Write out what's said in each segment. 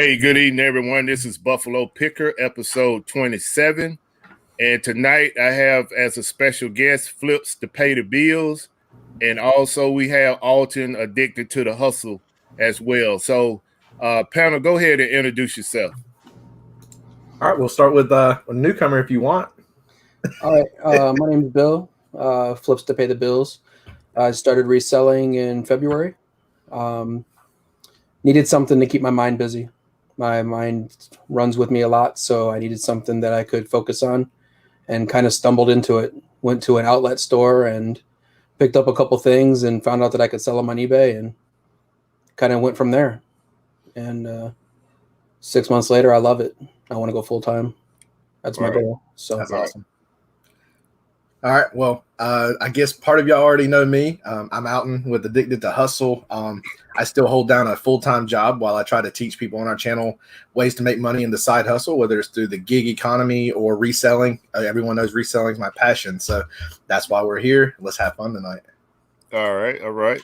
Hey, good evening, everyone. This is Buffalo Picker, episode 27. And tonight I have as a special guest Flips to Pay the Bills. And also we have Alton Addicted to the Hustle as well. So, panel, go ahead and introduce yourself. All right, we'll start with a newcomer if you want. All right, my name is Bill, Flips to Pay the Bills. I started reselling in February. Needed something to keep my mind busy. My mind runs with me a lot, so I needed something that I could focus on and kind of stumbled into it. Went to an outlet store and picked up a couple things and found out that I could sell them on eBay and kind of went from there. And 6 months later, I love it. I want to go full time. That's my goal. So that's awesome. All right. Well, I guess part of y'all already know me. I'm Alton with Addicted to Hustle. I still hold down a full-time job while I try to teach people on our channel ways to make money in the side hustle, whether it's through the gig economy or reselling. Everyone knows reselling is my passion. So that's why we're here. Let's have fun tonight. All right.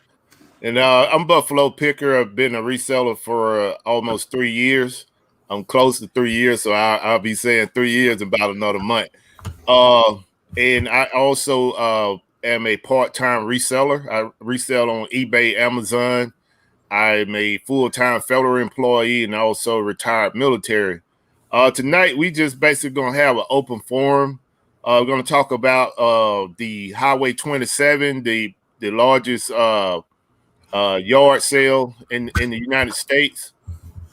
And I'm Buffalo Picker. I've been a reseller for almost 3 years. I'm close to 3 years, so I'll be saying 3 years in about another month. And I also am a part-time reseller. I resell on eBay, Amazon. I'm a full-time federal employee and also retired military. Tonight, we just basically going to have an open forum. We're going to talk about the Highway 27, the largest yard sale in the United States.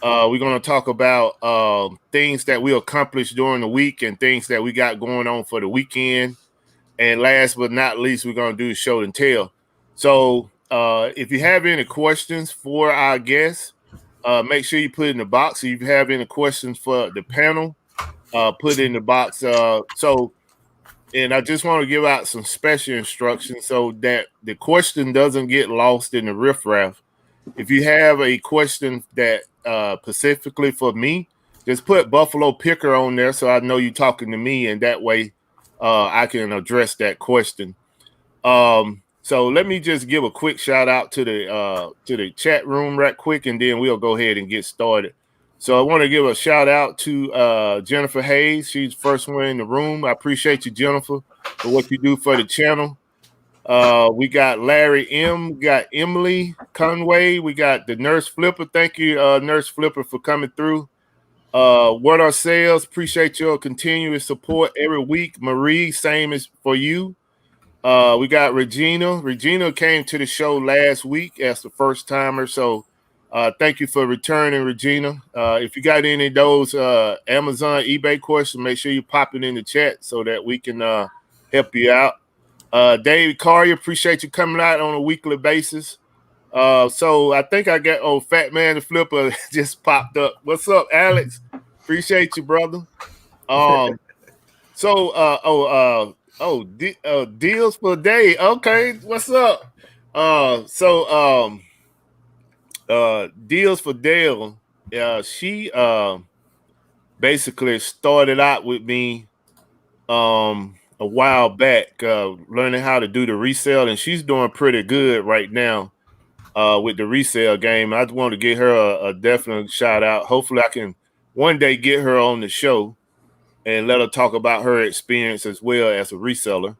We're going to talk about things that we accomplished during the week and things that we got going on for the weekend. And last but not least, we're going to do show and tell. So if you have any questions for our guests, make sure you put it in the box. If you have any questions for the panel, put it in the box. And I just want to give out some special instructions so that the question doesn't get lost in the riffraff. If you have a question that specifically for me, just put Buffalo Picker on there so I know you're talking to me, and that way I can address that question. So let me just give a quick shout out to the chat room right quick, and then we'll go ahead and get started. So I want to give a shout out to Jennifer Hayes. She's the first one in the room. I appreciate you, Jennifer, for what you do for the channel. We got Larry M. We got Emily Conway. We got the Nurse Flipper. Thank you, Nurse Flipper, for coming through. What Are Sales? Appreciate your continuous support every week. Marie, same as for you. We got Regina. Regina came to the show last week as the first timer. So thank you for returning, Regina. If you got any of those Amazon, eBay questions, make sure you pop it in the chat so that we can help you out. David Carrier, appreciate you coming out on a weekly basis. So I think I got Fat Man the Flipper just popped up. What's up, Alex? Appreciate you, brother. Deals for Day. Okay, what's up? Deals for Dale. She basically started out with me a while back, learning how to do the resale, and she's doing pretty good right now with the resale game. I want to give her a definite shout out. Hopefully I can one day get her on the show and let her talk about her experience as well as a reseller.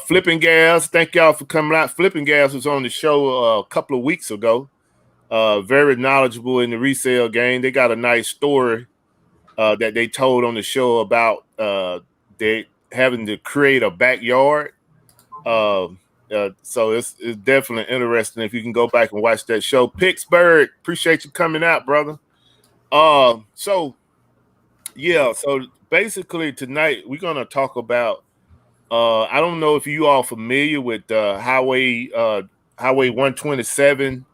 Flipping Gas, thank y'all for coming out. Flipping Gas was on the show a couple of weeks ago. Very knowledgeable in the resale game. They got a nice story that they told on the show about they having to create a backyard. So it's definitely interesting if you can go back and watch that show. Pittsburgh, appreciate you coming out, brother. So basically tonight we're gonna talk about I don't know if you all familiar with Highway 127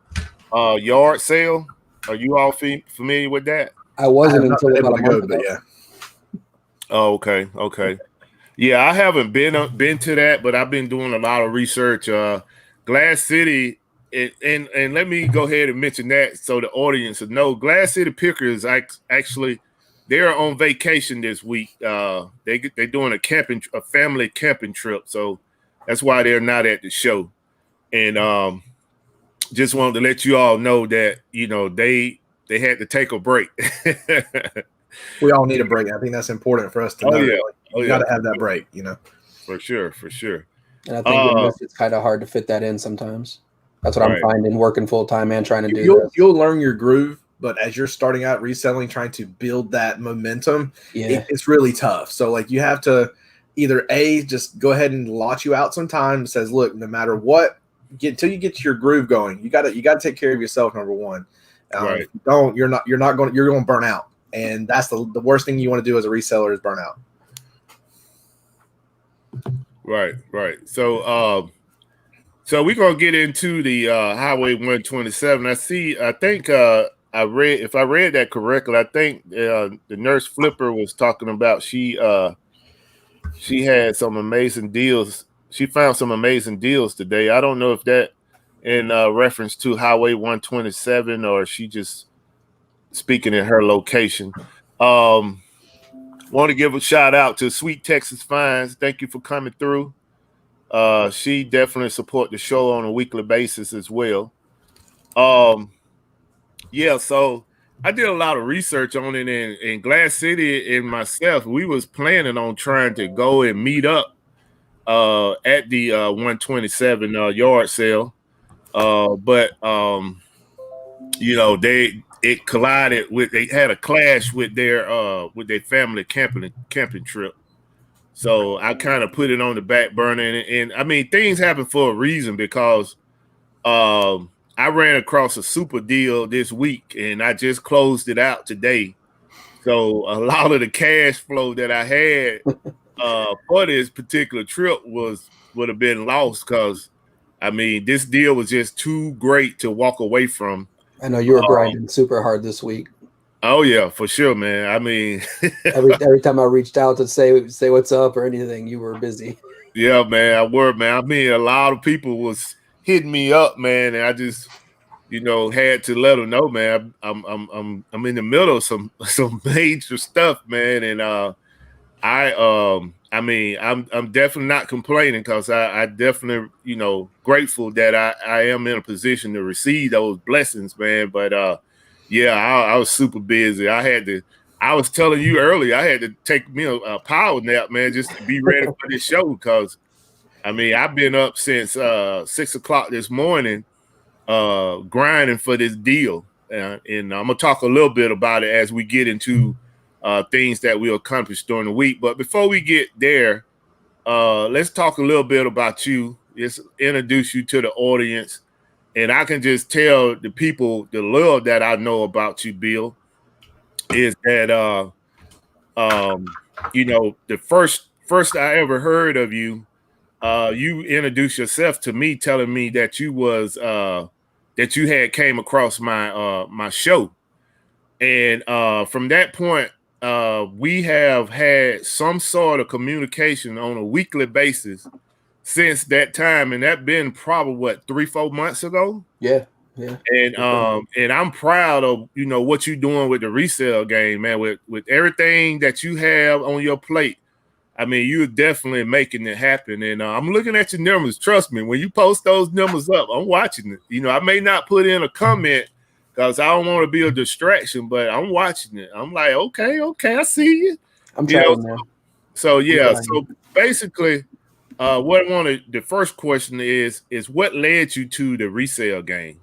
yard sale. Are you all familiar with that? I wasn't until about a month ago. Yeah. Oh, okay. Yeah, I haven't been to that, but I've been doing a lot of research. Glass City, and let me go ahead and mention that so the audience will know. Glass City Pickers actually they're on vacation this week. They're doing a family camping trip, so that's why they're not at the show. And just wanted to let you all know that they they had to take a break. We all need a break. I think that's important for us to know. Yeah. You got to have that break, you know. For sure. And I think in this, it's kind of hard to fit that in sometimes. That's what I'm finding working full time and trying to do this. You'll learn your groove, but as you're starting out reselling, trying to build that momentum, it's really tough. So like you have to either just go ahead and lot you out some time. Says, look, no matter what, until you get your groove going, you got to take care of yourself. Number one, if you don't, you're going to burn out, and that's the worst thing you want to do as a reseller is burn out. Right. So we're gonna get into the Highway 127. I think I read that correctly. I think the nurse Flipper was talking about she had some amazing deals. She found some amazing deals today. I don't know if that in reference to Highway 127 or she just speaking in her location. Want to give a shout out to Sweet Texas Finds. Thank you for coming through. She definitely support the show on a weekly basis as well. So I did a lot of research on it in Glass City and myself. We was planning on trying to go and meet up at the 127 yard sale. But it collided with, they had a clash with their family camping trip. So I kind of put it on the back burner, and I mean, things happen for a reason because I ran across a super deal this week and I just closed it out today. So a lot of the cash flow that I had for this particular trip would have been lost because I mean, this deal was just too great to walk away from. I know you were grinding super hard this week. Oh yeah, for sure, man. I mean, every time I reached out to say what's up or anything, you were busy. Yeah, man, I were, man. I mean, a lot of people was hitting me up, man, and I just, had to let them know, man. I'm in the middle of some major stuff, man, and I'm definitely not complaining because I definitely, grateful that I am in a position to receive those blessings, man. But I was super busy. I was telling you earlier, I had to take me a power nap, man, just to be ready for this show because, I mean, I've been up since 6 o'clock this morning grinding for this deal. And I'm going to talk a little bit about it as we get into things that we accomplished during the week. But before we get there, let's talk a little bit about you. Just introduce you to the audience. And I can just tell the people the little that I know about you, Bill, is that the first I ever heard of you, you introduced yourself to me, telling me that you was that you had came across my my show, and from that point, we have had some sort of communication on a weekly basis since that time, and that been probably 3-4 months ago. Yeah. And I'm proud of what you're doing with the resale game, man. With everything that you have on your plate, I mean, you're definitely making it happen. And I'm looking at your numbers. Trust me, when you post those numbers up, I'm watching it. I may not put in a comment because I don't want to be a distraction, but I'm watching it. I'm like, okay, I see you. I'm trying now. So basically, what I wanted, the first question is what led you to the resale game?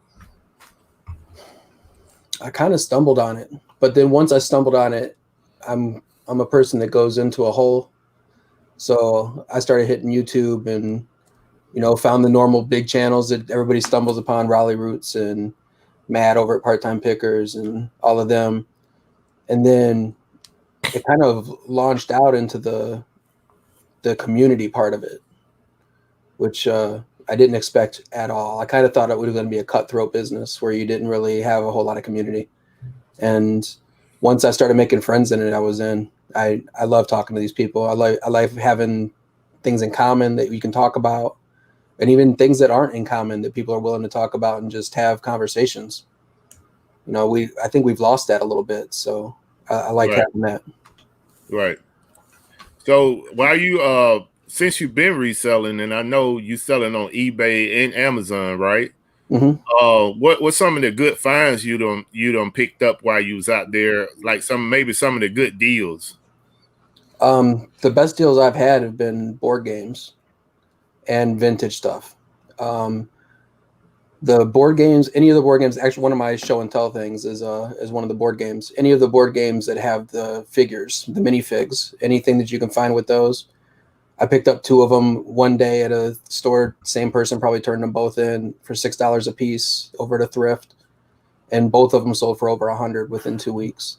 I kind of stumbled on it, but then once I stumbled on it, I'm a person that goes into a hole. So I started hitting YouTube and, found the normal big channels that everybody stumbles upon, Raleigh Roots and Matt over at Part Time Pickers and all of them. And then it kind of launched out into the community part of it, which I didn't expect at all. I kind of thought it was going to be a cutthroat business where you didn't really have a whole lot of community. And once I started making friends in it, I was in. I love talking to these people. I like having things in common that we can talk about, and even things that aren't in common that people are willing to talk about and just have conversations. I think we've lost that a little bit. So I like having that. Right. So while you since you've been reselling, and I know you selling on eBay and Amazon, right? What some of the good finds you done picked up while you was out there? Like maybe some of the good deals. The best deals I've had have been board games and vintage stuff. The board games, any of the board games, actually one of my show and tell things is one of the board games. Any of the board games that have the figures, the minifigs, anything that you can find with those. I picked up 2 of them one day at a store. Same person probably turned them both in for $6 a piece over at a thrift, and both of them sold for over $100 within 2 weeks.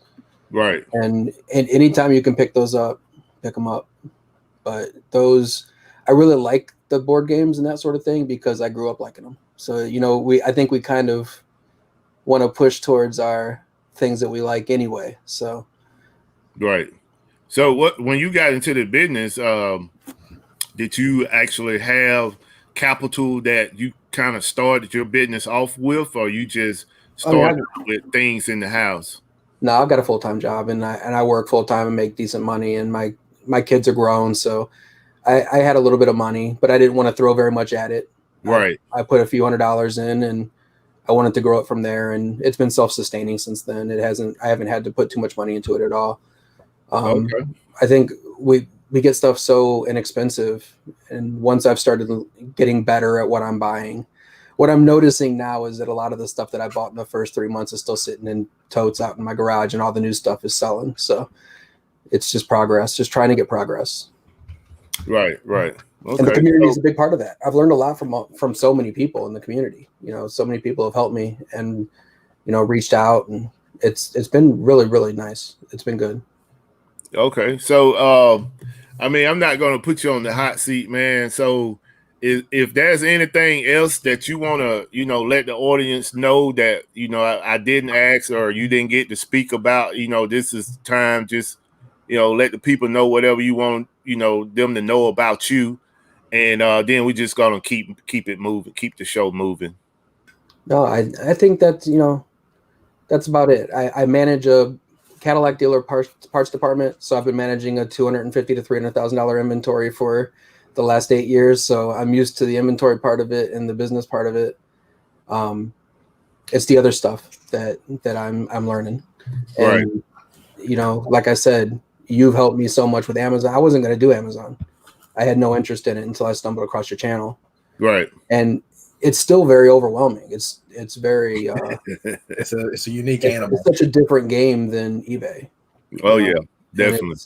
Right. And anytime you can pick those up, pick them up. But those, I really like the board games and that sort of thing because I grew up liking them. So I think we kind of want to push towards our things that we like anyway. So. Right. So when you got into the business, did you actually have capital that you kind of started your business off with, or you just started with things in the house? No, I've got a full-time job and I work full-time and make decent money, and my kids are grown. So I had a little bit of money, but I didn't want to throw very much at it. Right. I put a few $100s in and I wanted to grow it from there. And it's been self-sustaining since then. I haven't had to put too much money into it at all. Okay. I think we get stuff so inexpensive, and once I've started getting better at what I'm buying, what I'm noticing now is that a lot of the stuff that I bought in the first 3 months is still sitting in totes out in my garage, and all the new stuff is selling. So it's just progress, just trying to get progress. Right. Okay. And the community is a big part of that. I've learned a lot from so many people in the community. So many people have helped me and reached out, and it's been really, really nice. It's been good. Okay. So, I'm not going to put you on the hot seat, man. So if there's anything else that you want to, let the audience know that, I didn't ask or you didn't get to speak about, this is time, just, let the people know whatever you want, them to know about you. And then we're just going to keep it moving, keep the show moving. No, I think that, that's about it. I manage a Cadillac dealer parts department, so I've been managing a $250,000 to $300,000 inventory for the last 8 years. So I'm used to the inventory part of it and the business part of it. It's the other stuff that I'm learning. And right. Like I said, you've helped me so much with Amazon. I wasn't going to do Amazon. I had no interest in it until I stumbled across your channel. Right. And it's still very overwhelming. It's very it's a unique animal. It's such a different game than eBay. Oh yeah, definitely.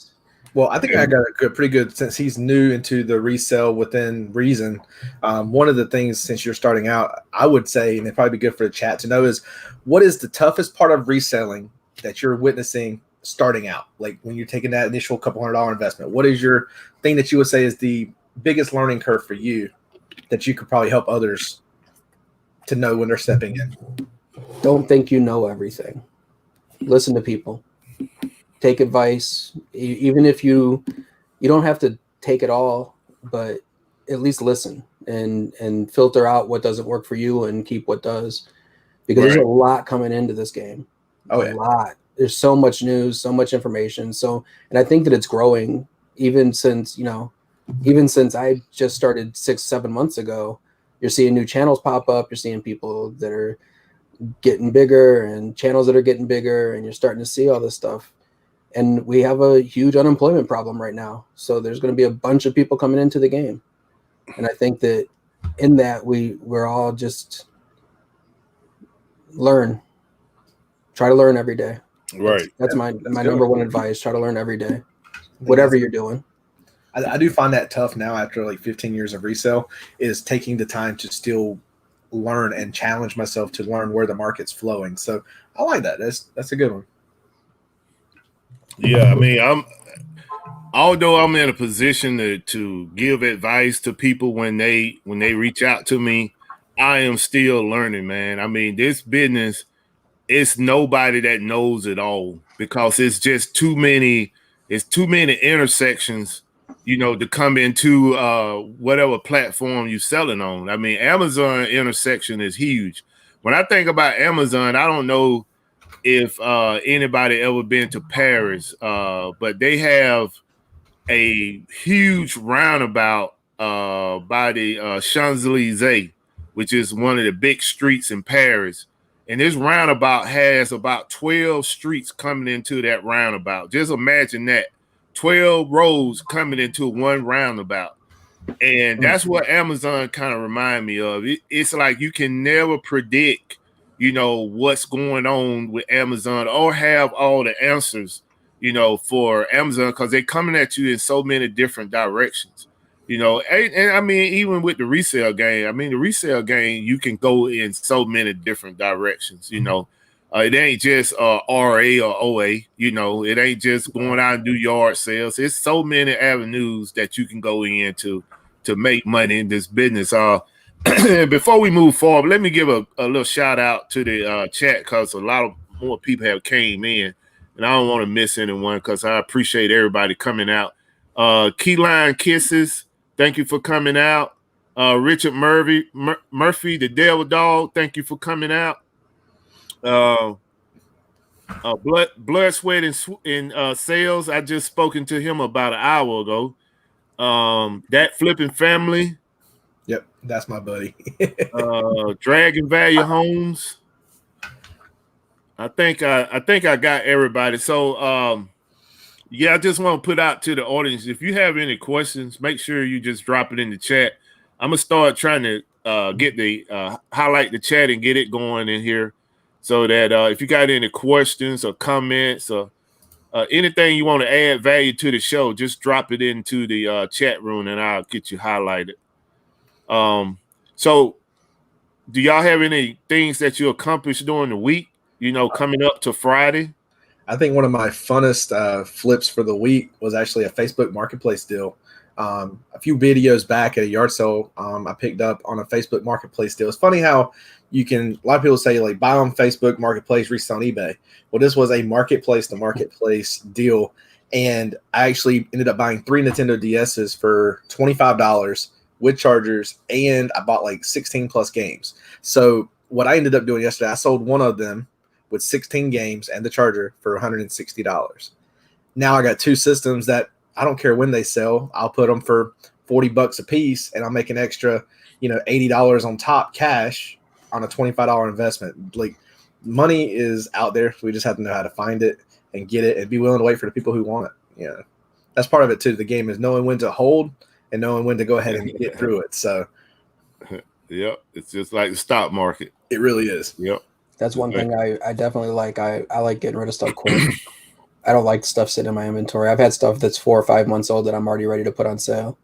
Well, I think I got a pretty good, since he's new into the resell within reason. One of the things, since you're starting out, I would say, and it'd probably be good for the chat to know, is what is the toughest part of reselling that you're witnessing starting out? Like when you're taking that initial couple $100 investment, what is your thing that you would say is the biggest learning curve for you that you could probably help others to know when they're stepping in? Don't think you know everything. Listen to people. Take advice. Even if you don't have to take it all, but at least listen and filter out what doesn't work for you and keep what does. Because there's a lot coming into this game. A lot. There's so much news, so much information. And I think that it's growing even since I just started 6-7 months ago. You're seeing new channels pop up. You're seeing people that are getting bigger and channels that are getting bigger, and you're starting to see all this stuff. And we have a huge unemployment problem right now. So there's going to be a bunch of people coming into the game. And I think that in that we're all just try to learn every day. Right. That's my number one advice. Try to learn every day, whatever you're doing. I do find that tough now after like 15 years of resale, is taking the time to still learn and challenge myself to learn where the market's flowing. So I like that. That's a good one. Yeah, although I'm in a position to give advice to people when they reach out to me, I am still learning, man. This business, it's nobody that knows it all, because it's just too many intersections, to come into whatever platform you're selling on. Amazon intersection is huge. When I think about Amazon, I don't know if anybody ever been to Paris, but they have a huge roundabout by the Champs-Elysees, which is one of the big streets in Paris. And this roundabout has about 12 streets coming into that roundabout. Just imagine that. 12 roads coming into one roundabout. And that's what Amazon kind of remind me of. It's like you can never predict, what's going on with Amazon or have all the answers, for Amazon, because they're coming at you in so many different directions. And I mean, even with the resale game, you can go in so many different directions. It ain't just RA or OA. It ain't just going out and do yard sales. It's so many avenues that you can go into to make money in this business. Before we move forward, let me give a little shout out to the chat, because a lot of more people have came in, and I don't want to miss anyone because I appreciate everybody coming out. Keyline Kisses, thank you for coming out. Richard Murphy, the Devil Dog, thank you for coming out. Blood, Sweat, and Sales, I just spoken to him about an hour ago. That Flipping Family. Yep, that's my buddy. Dragon Value Homes. I think I got everybody. So I just want to put out to the audience, if you have any questions, make sure you just drop it in the chat. I'm gonna start trying to highlight the chat and get it going in here, so that if you got any questions or comments or anything you want to add value to the show, just drop it into the chat room and I'll get you highlighted. So do y'all have any things that you accomplished during the week, coming up to Friday? I think one of my funnest flips for the week was actually a Facebook Marketplace deal. A few videos back at a yard sale, I picked up on a Facebook Marketplace deal. It's funny how a lot of people say, like, buy on Facebook Marketplace, resell on eBay. Well, this was a marketplace to marketplace deal. And I actually ended up buying 3 Nintendo DSs for $25 with chargers. And I bought like 16 plus games. So what I ended up doing yesterday, I sold one of them with 16 games and the charger for $160. Now I got 2 systems that I don't care when they sell. I'll put them for $40 a piece, and I'll make an extra, $80 on top cash on a $25 investment. Like, money is out there. We just have to know how to find it and get it and be willing to wait for the people who want it. That's part of it too. The game is knowing when to hold and knowing when to go ahead and get through it. So, yep, it's just like the stock market. It really is. Yep. That's one thing I definitely like. I like getting rid of stuff quick. I don't like stuff sitting in my inventory. I've had stuff that's 4 or 5 months old that I'm already ready to put on sale.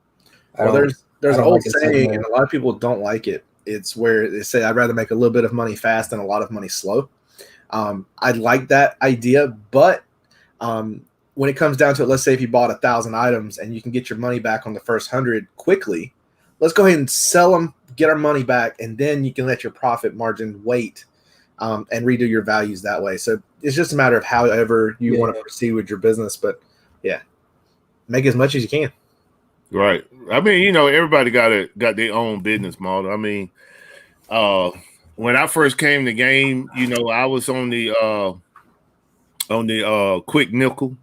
There's an old saying, and a lot of people don't like it. It's where they say, I'd rather make a little bit of money fast than a lot of money slow. I like that idea, but when it comes down to it, let's say if you bought 1,000 items and you can get your money back on the first 100 quickly, let's go ahead and sell them, get our money back, and then you can let your profit margin wait and redo your values that way. So it's just a matter of however you want to proceed with your business. But make as much as you can. Right. I mean, everybody got their own business model. I mean, when I first came to the game, I was on the quick nickel,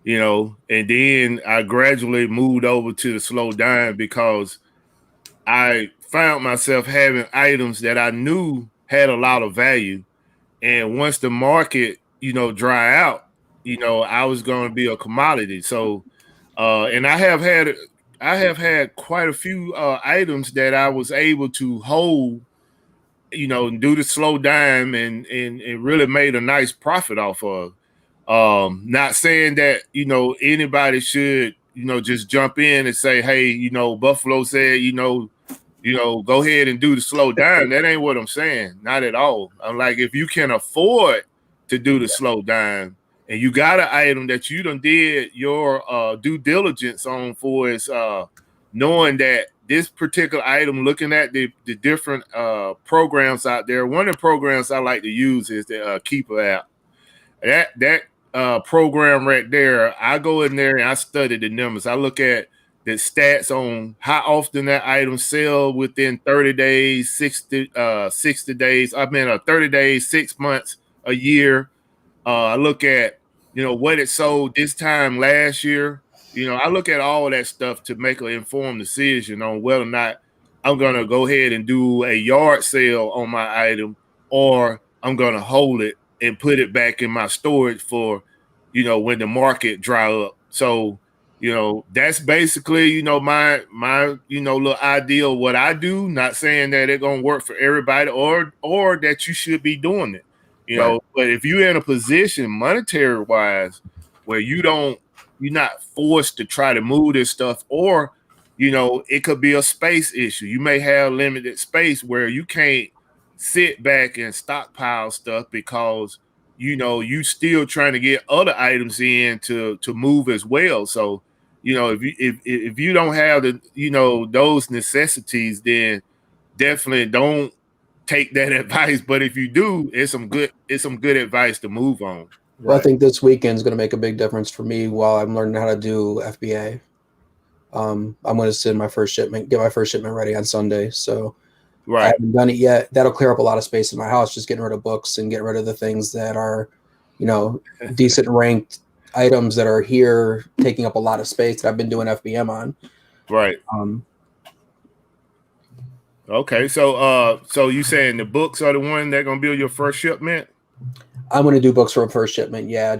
and then I gradually moved over to the slow dime because I found myself having items that I knew had a lot of value. And once the market, dry out, I was going to be a commodity. So, and I have had quite a few items that I was able to hold, and do the slow dime and really made a nice profit off of. Not saying that, anybody should, just jump in and say, hey, Buffalo said, go ahead and do the slow dime. That ain't what I'm saying. Not at all. I'm like, if you can afford to do the slow dime and you got an item that you done did your due diligence on for is knowing that this particular item, looking at the different programs out there. One of the programs I like to use is the Keeper app. That program right there, I go in there and I study the numbers. I look at the stats on how often that item sell within 30 days, 60 days. 30 days, 6 months, a year. I look at, what it sold this time last year. I look at all that stuff to make an informed decision on whether or not I'm gonna go ahead and do a yard sale on my item, or I'm gonna hold it and put it back in my storage for, when the market dry up. So, that's basically, my little idea of what I do. Not saying that it's gonna work for everybody, or that you should be doing it, Right. But if you're in a position monetary wise where you're not forced to try to move this stuff, or it could be a space issue. You may have limited space where you can't sit back and stockpile stuff because you still trying to get other items in to move as well. So if you don't have those necessities, then definitely don't take that advice. But if you do, it's some good advice to move on. Well, I think this weekend is going to make a big difference for me while I'm learning how to do FBA. I'm going to get my first shipment ready on Sunday. So I haven't done it yet. That'll clear up a lot of space in my house, just getting rid of books and getting rid of the things that are, decent ranked items that are here taking up a lot of space that I've been doing FBM on. Right. Okay. So you saying the books are the one that going to build your first shipment? I'm going to do books for a first shipment. Yeah,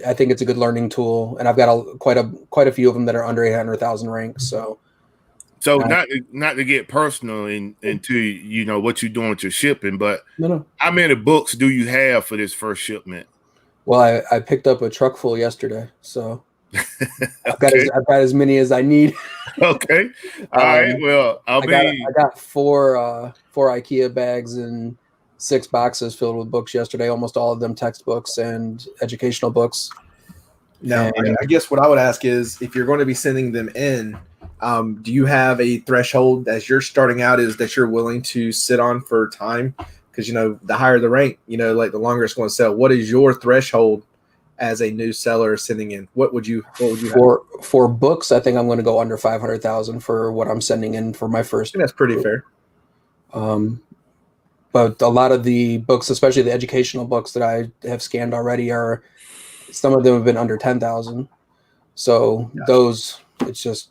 I think it's a good learning tool, and I've got quite a few of them that are under 800,000 ranks. So not to get personal into what you're doing with your shipping, but no. How many books do you have for this first shipment? Well, I picked up a truck full yesterday, so I've got as many as I need. Okay. All right. Well, I got four IKEA bags and 6 boxes filled with books yesterday, almost all of them textbooks and educational books. Now, I guess what I would ask is, if you're going to be sending them in, do you have a threshold as you're starting out is that you're willing to sit on for time? Because, the higher the rank, like the longer it's going to sell. What is your threshold as a new seller sending in? What would you for books? I think I'm going to go under 500,000 for what I'm sending in for my first. I think that's pretty fair. But a lot of the books, especially the educational books that I have scanned already, some of them have been under 10,000. So those, it's just,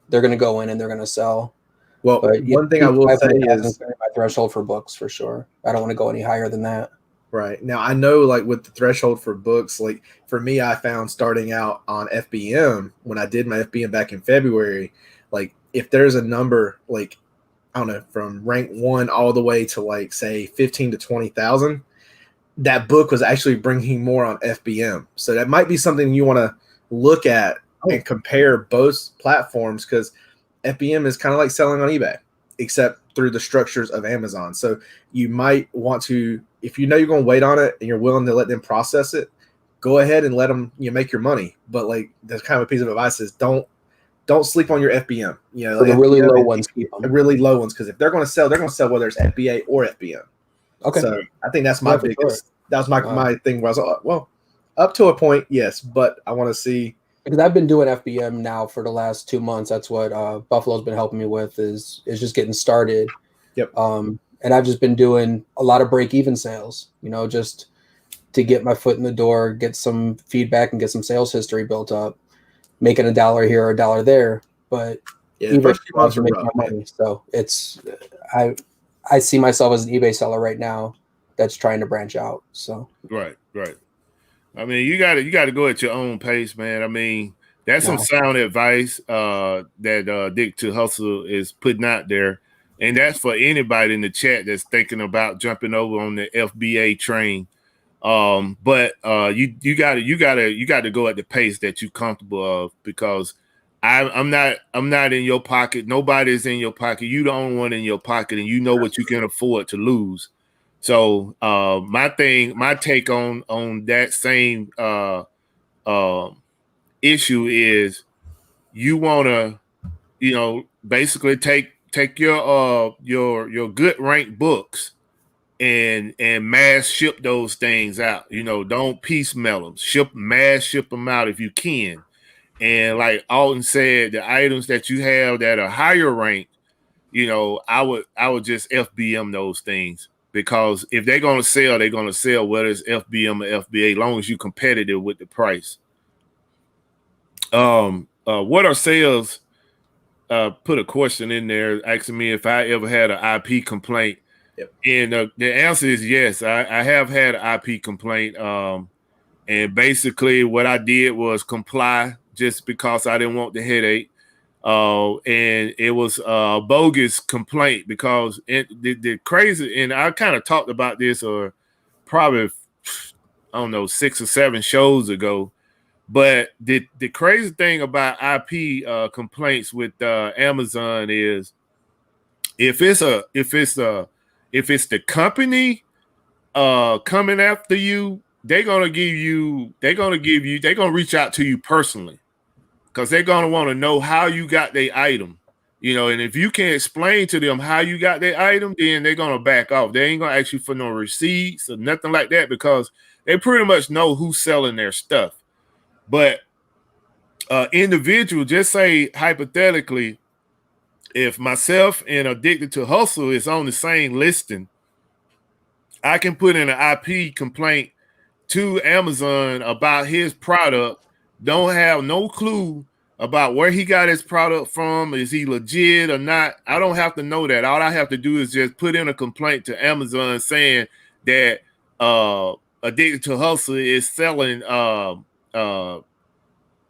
they're going to go in and they're going to sell. Well, but one thing I will say is my threshold for books for sure. I don't want to go any higher than that. Right. Now, I know, like, with the threshold for books, like, for me, I found starting out on FBM, when I did my FBM back in February, like, if there's a number, like, I don't know, from rank 1 all the way to, like, say 15 to 20,000, that book was actually bringing more on FBM. So that might be something you want to look at and compare both platforms, because FBM is kind of like selling on eBay, except through the structures of Amazon. So you might want to, if you're going to wait on it and you're willing to let them process it, go ahead and let them make your money. But like, that's kind of a piece of advice is don't sleep on your FBM. The really low ones, keep them. Really low ones, because if they're going to sell whether it's FBA or FBM. Okay. So I think that's my biggest. Sure. That was my thing where I was like, well, up to a point, yes, but I want to see. Because I've been doing FBM now for the last 2 months. That's what Buffalo's been helping me with is just getting started. Yep. And I've just been doing a lot of break-even sales, just to get my foot in the door, get some feedback, and get some sales history built up, making $1 here or $1 there. But the first few months are making rough, money. So it's I see myself as an eBay seller right now that's trying to branch out. So right. I mean, you got to go at your own pace, man. I mean, that's some sound advice that Dick to Hustle is putting out there, and that's for anybody in the chat that's thinking about jumping over on the FBA train. But you got to go at the pace that you're comfortable of, because I'm not in your pocket. Nobody's in your pocket. You the only one in your pocket, and you know what you can afford to lose. So my take on that same issue is, you want to basically take your good ranked books and mass ship those things out. Don't piecemeal them. Mass ship them out if you can. And like Alton said, the items that you have that are higher ranked, I would just FBM those things. Because if they're going to sell, they're going to sell, whether it's FBM or FBA, as long as you're competitive with the price. What are sales put a question in there asking me if I ever had an IP complaint. Yep. And the answer is yes. I have had an IP complaint. And basically what I did was comply just because I didn't want the headache. And it was a bogus complaint because the crazy, and I kind of talked about this or probably, I don't know, 6 or 7 shows ago. But the crazy thing about IP complaints with Amazon is if it's the company coming after you, they're gonna reach out to you personally because they're gonna want to know how you got their item. And if you can't explain to them how you got their item, then they're gonna back off. They ain't gonna ask you for no receipts or nothing like that because they pretty much know who's selling their stuff. But individual, just say hypothetically, if myself and Addicted to Hustle is on the same listing, I can put in an IP complaint to Amazon about his product, don't have no clue about where he got his product from. Is he legit or not? I don't have to know that. All I have to do is just put in a complaint to Amazon saying that Addicted to Hustle is selling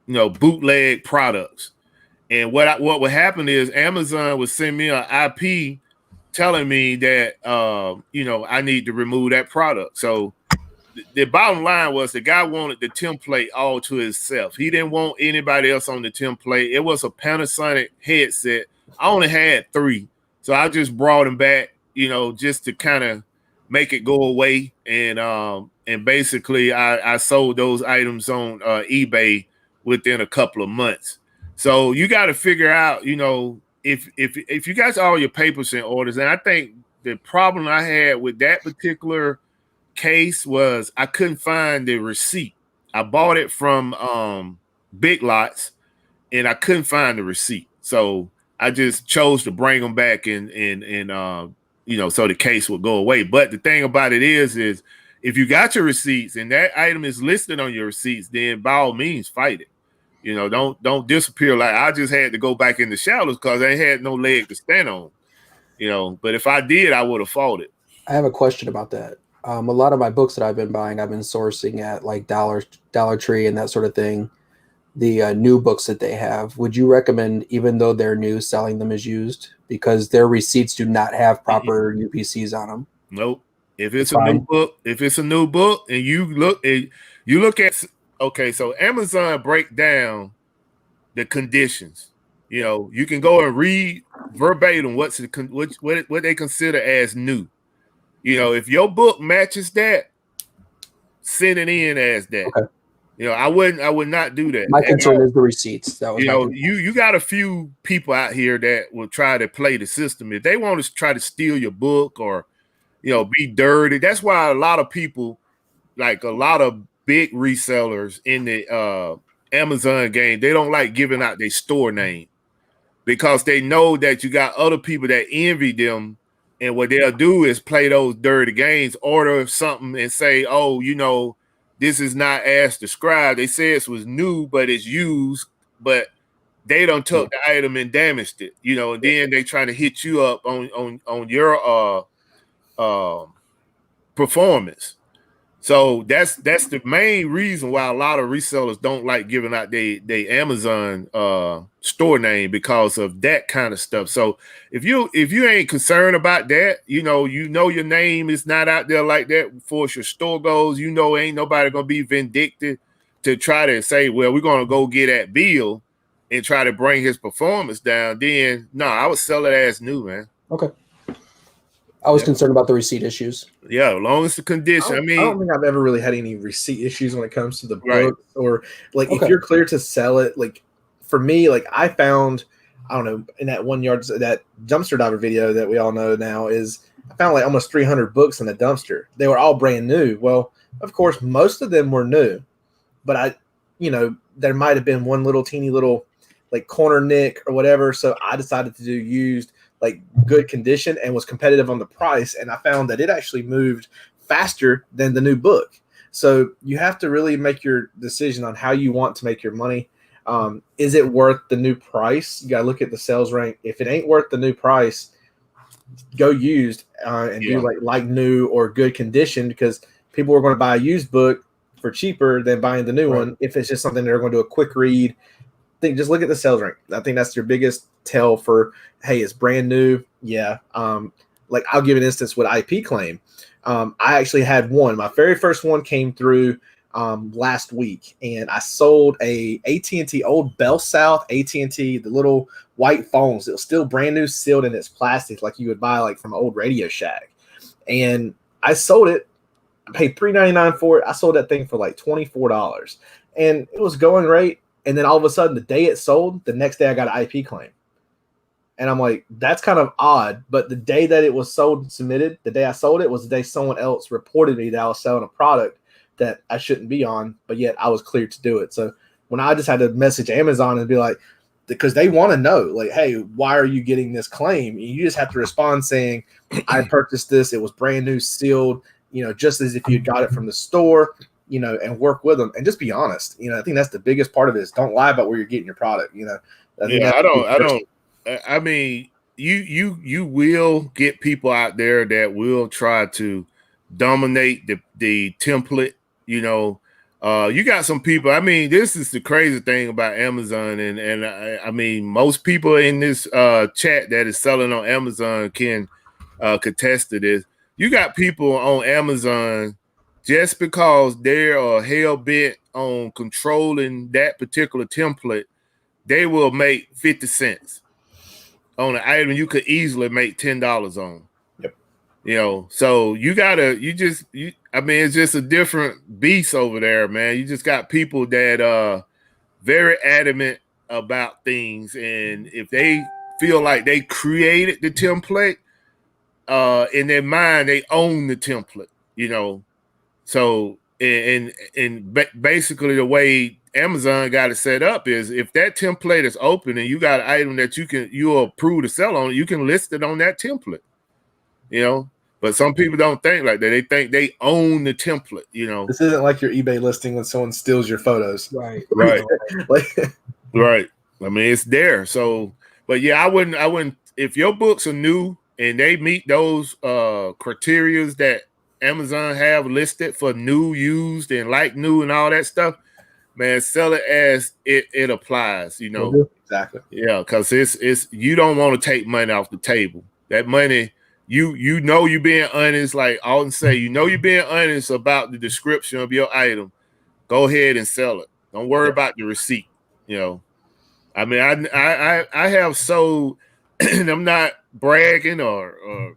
bootleg products. And what would happen is Amazon would send me an IP telling me that I need to remove that product. So the bottom line was the guy wanted the template all to himself. He didn't want anybody else on the template. It was a Panasonic headset. I only had 3, so I just brought him back, just to kind of make it go away. And basically I sold those items on eBay within a couple of months. So you got to figure out, if you got all your papers in orders. And I think the problem I had with that particular case was I couldn't find the receipt. I bought it from Big Lots and I couldn't find the receipt. So I just chose to bring them back and so the case would go away. But the thing about it is if you got your receipts and that item is listed on your receipts, then by all means fight it. Don't disappear. Like I just had to go back in the shadows because I had no leg to stand on. But if I did, I would have fought it. I have a question about that. A lot of my books that I've been buying, I've been sourcing at like Dollar Tree and that sort of thing. The new books that they have, would you recommend, even though they're new, selling them as used because their receipts do not have proper UPCs on them? Nope. If it's a new book, and you look at, okay, so Amazon break down the conditions. You can go and read verbatim what they consider as new. If your book matches that, send it in as that. Okay. I would not do that. My concern is the receipts. That was you got a few people out here that will try to play the system. If they want to try to steal your book or, be dirty, that's why a lot of people, like a lot of big resellers in the Amazon game, they don't like giving out their store name because they know that you got other people that envy them. And what they'll do is play those dirty games, order something and say, oh, this is not as described. They say it was new, but it's used, but they done took the item and damaged it, and then they trying to hit you up on your performance. So that's the main reason why a lot of resellers don't like giving out they Amazon store name because of that kind of stuff. So if you ain't concerned about that, your name is not out there like that for your store goes, ain't nobody gonna be vindictive to try to say, well, we're gonna go get at Bill and try to bring his performance down. Then no, I would sell it as new, man. Okay. I was concerned about the receipt issues. Yeah, as long as the condition. I don't think I've ever really had any receipt issues when it comes to the book or like if you're clear to sell it. Like for me, like I found, I don't know, in that that dumpster diver video that we all know now I found like almost 300 books in the dumpster. They were all brand new. Well, of course, most of them were new, but there might have been one little teeny little like corner nick or whatever. So I decided to do used, like good condition, and was competitive on the price. And I found that it actually moved faster than the new book. So you have to really make your decision on how you want to make your money. Is it worth the new price? You got to look at the sales rank. If it ain't worth the new price, go used and do like new or good condition, because people are going to buy a used book for cheaper than buying the new one. If it's just something they're going to do a quick read, just look at the sales rank. I think that's your biggest tell for, hey, it's brand new. Yeah. Like I'll give an instance with IP claim. I actually had one. My very first one came through last week, and I sold a AT&T old Bell South AT&T, the little white phones. It was still brand new, sealed in its plastic, like you would buy like from an old Radio Shack. And I sold it. I paid $3.99 for it. I sold that thing for like $24, and it was going great. And then all of a sudden, the day it sold, the next day I got an IP claim. And I'm like, that's kind of odd. But the day that it was sold and submitted, the day I sold it was the day someone else reported me that I was selling a product that I shouldn't be on, but yet I was cleared to do it. So when I just had to message Amazon and be like, because they want to know, like, hey, why are you getting this claim? You just have to respond saying, I purchased this. It was brand new, sealed, just as if you got it from the store, and work with them and just be honest. I think that's the biggest part of it is don't lie about where you're getting your product. I mean, you will get people out there that will try to dominate the template. You got some people. I mean, this is the crazy thing about Amazon, and I mean, most people in this chat that is selling on Amazon can contest to this. You got people on Amazon just because they are hell bent on controlling that particular template, they will make 50 cents on an item you could easily make $10 on. Yep. So I mean, it's just a different beast over there, man. You just got people that are very adamant about things, and if they feel like they created the template, in their mind, they own the template, So, and basically the way Amazon got it set up is if that template is open and you got an item that you'll approve to sell on, you can list it on that template, But some people don't think like that. They think they own the template, This isn't like your eBay listing when someone steals your photos. Right. Right. I mean, it's there. So, but yeah, I wouldn't, if your books are new and they meet those criteria that Amazon have listed for new, used, and like new and all that stuff, man, sell it as it applies, Exactly. Yeah, because it's you don't want to take money off the table. That money, you're being honest, like Alton say, you're being honest about the description of your item. Go ahead and sell it. Don't worry about the receipt. I mean, I have sold, and I'm not bragging or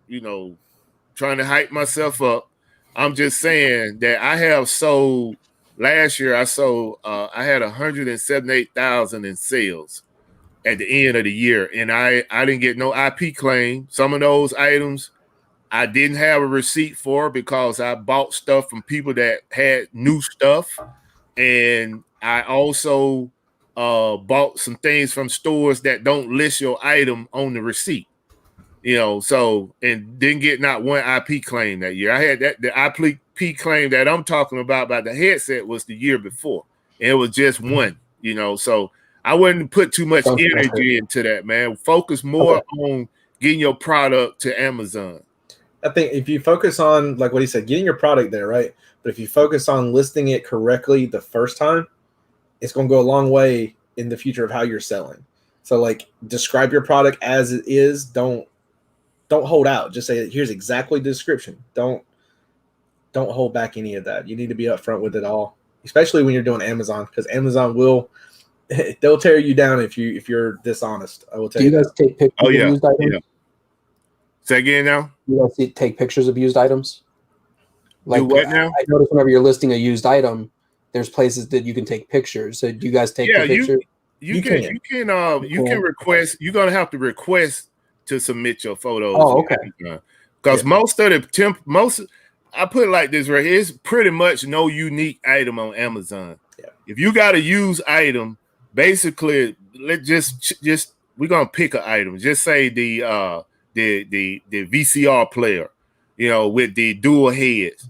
trying to hype myself up. I'm just saying that I have sold last year. I had 178,000 in sales at the end of the year, and I didn't get no IP claim. Some of those items I didn't have a receipt for because I bought stuff from people that had new stuff, and I also bought some things from stores that don't list your item on the receipt. So, and didn't get not one IP claim that year. I had the IP claim that I'm talking about the headset was the year before. And it was just one, so I wouldn't put too much energy into that, man. Focus more on getting your product to Amazon. I think if you focus on, like what he said, getting your product there, right? But if you focus on listing it correctly the first time, it's going to go a long way in the future of how you're selling. So like describe your product as it is. Don't hold out. Just say, here's exactly the description. Don't hold back any of that. You need to be upfront with it all, especially when you're doing Amazon, because Amazon they'll tear you down if you're dishonest. I will tell you. Do you guys take pictures of used items? Yeah. Say again now? You guys take pictures of used items? Like what now? I noticed whenever you're listing a used item, there's places that you can take pictures. So do you guys take the pictures? You can request. You're gonna have to request to submit your photos. Oh, okay. Because most of the I put it like this right here, it's pretty much no unique item on Amazon. Yeah. If you got a used item, basically let's just we're gonna pick an item. Just say the VCR player, with the dual heads.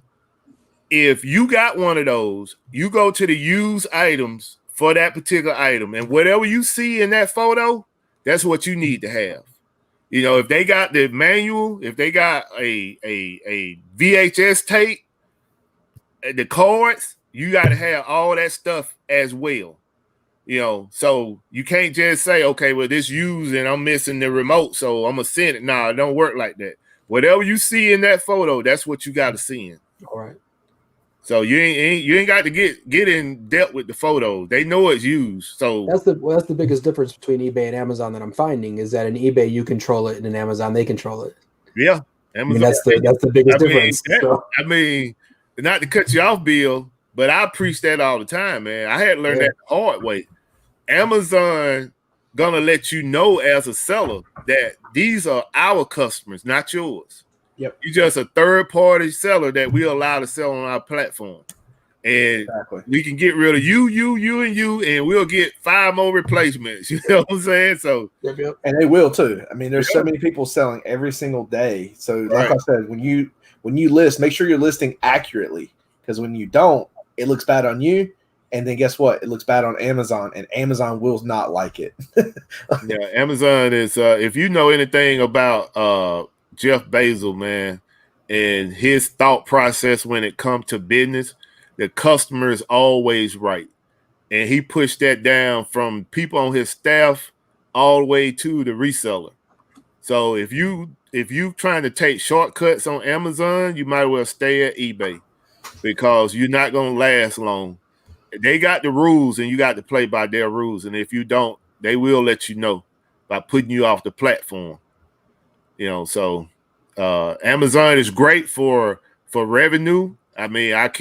If you got one of those, you go to the used items for that particular item. And whatever you see in that photo, that's what you need to have. You know, if they got the manual, if they got a VHS tape, the cards, you got to have all that stuff as well. You know, so you can't just say, okay, well, this used and I'm missing the remote, so I'm gonna send it. Nah, it don't work like that. Whatever you see in that photo, that's what you got to send. All right. So you ain't got to get in depth with the photo. They know it's used. So that's the biggest difference between eBay and Amazon that I'm finding is that in eBay you control it and in Amazon they control it. Yeah, Amazon, I mean, that's the biggest difference. I mean, not to cut you off, Bill, but I preach that all the time, man. I had to learn that the hard way. Amazon gonna let you know as a seller that these are our customers, not yours. Yep. You're just a third-party seller that we allow to sell on our platform. And we can get rid of you, and we'll get 5 more replacements. You know what I'm saying? So and they will too. I mean, there's so many people selling every single day. So like I said, when you list, make sure you're listing accurately, because when you don't, it looks bad on you. And then guess what? It looks bad on Amazon, and Amazon will not like it. Yeah, Amazon is if you know anything about Jeff Bezos, man, and his thought process when it comes to business, the customer is always right. And he pushed that down from people on his staff all the way to the reseller. So if you trying to take shortcuts on Amazon, you might as well stay at eBay, because you're not going to last long. They got the rules, and you got to play by their rules. And if you don't, they will let you know by putting you off the platform. You know, so Amazon is great for revenue. I mean, I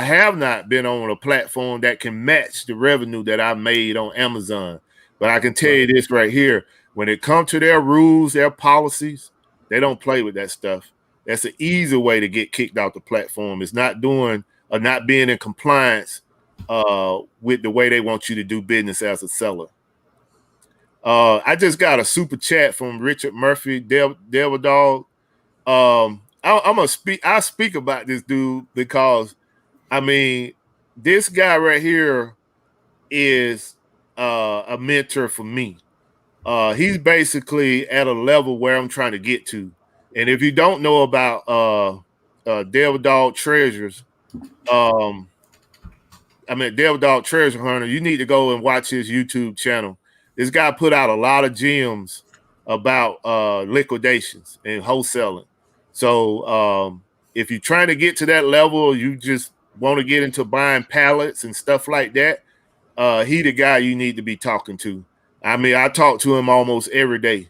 have not been on a platform that can match the revenue that I made on Amazon. But I can tell you this right here: when it comes to their rules, their policies, they don't play with that stuff. That's an easy way to get kicked off the platform. It's not doing or not being in compliance with the way they want you to do business as a seller. I just got a super chat from Richard Murphy, Devil Dog. I speak about this dude because, I mean, this guy right here is a mentor for me. He's basically at a level where I'm trying to get to. And if you don't know about Devil Dog Treasures, Devil Dog Treasure Hunter, you need to go and watch his YouTube channel. This guy put out a lot of gems about liquidations and wholesaling. So if you're trying to get to that level, you just want to get into buying pallets and stuff like that, he the guy you need to be talking to. I mean, I talk to him almost every day.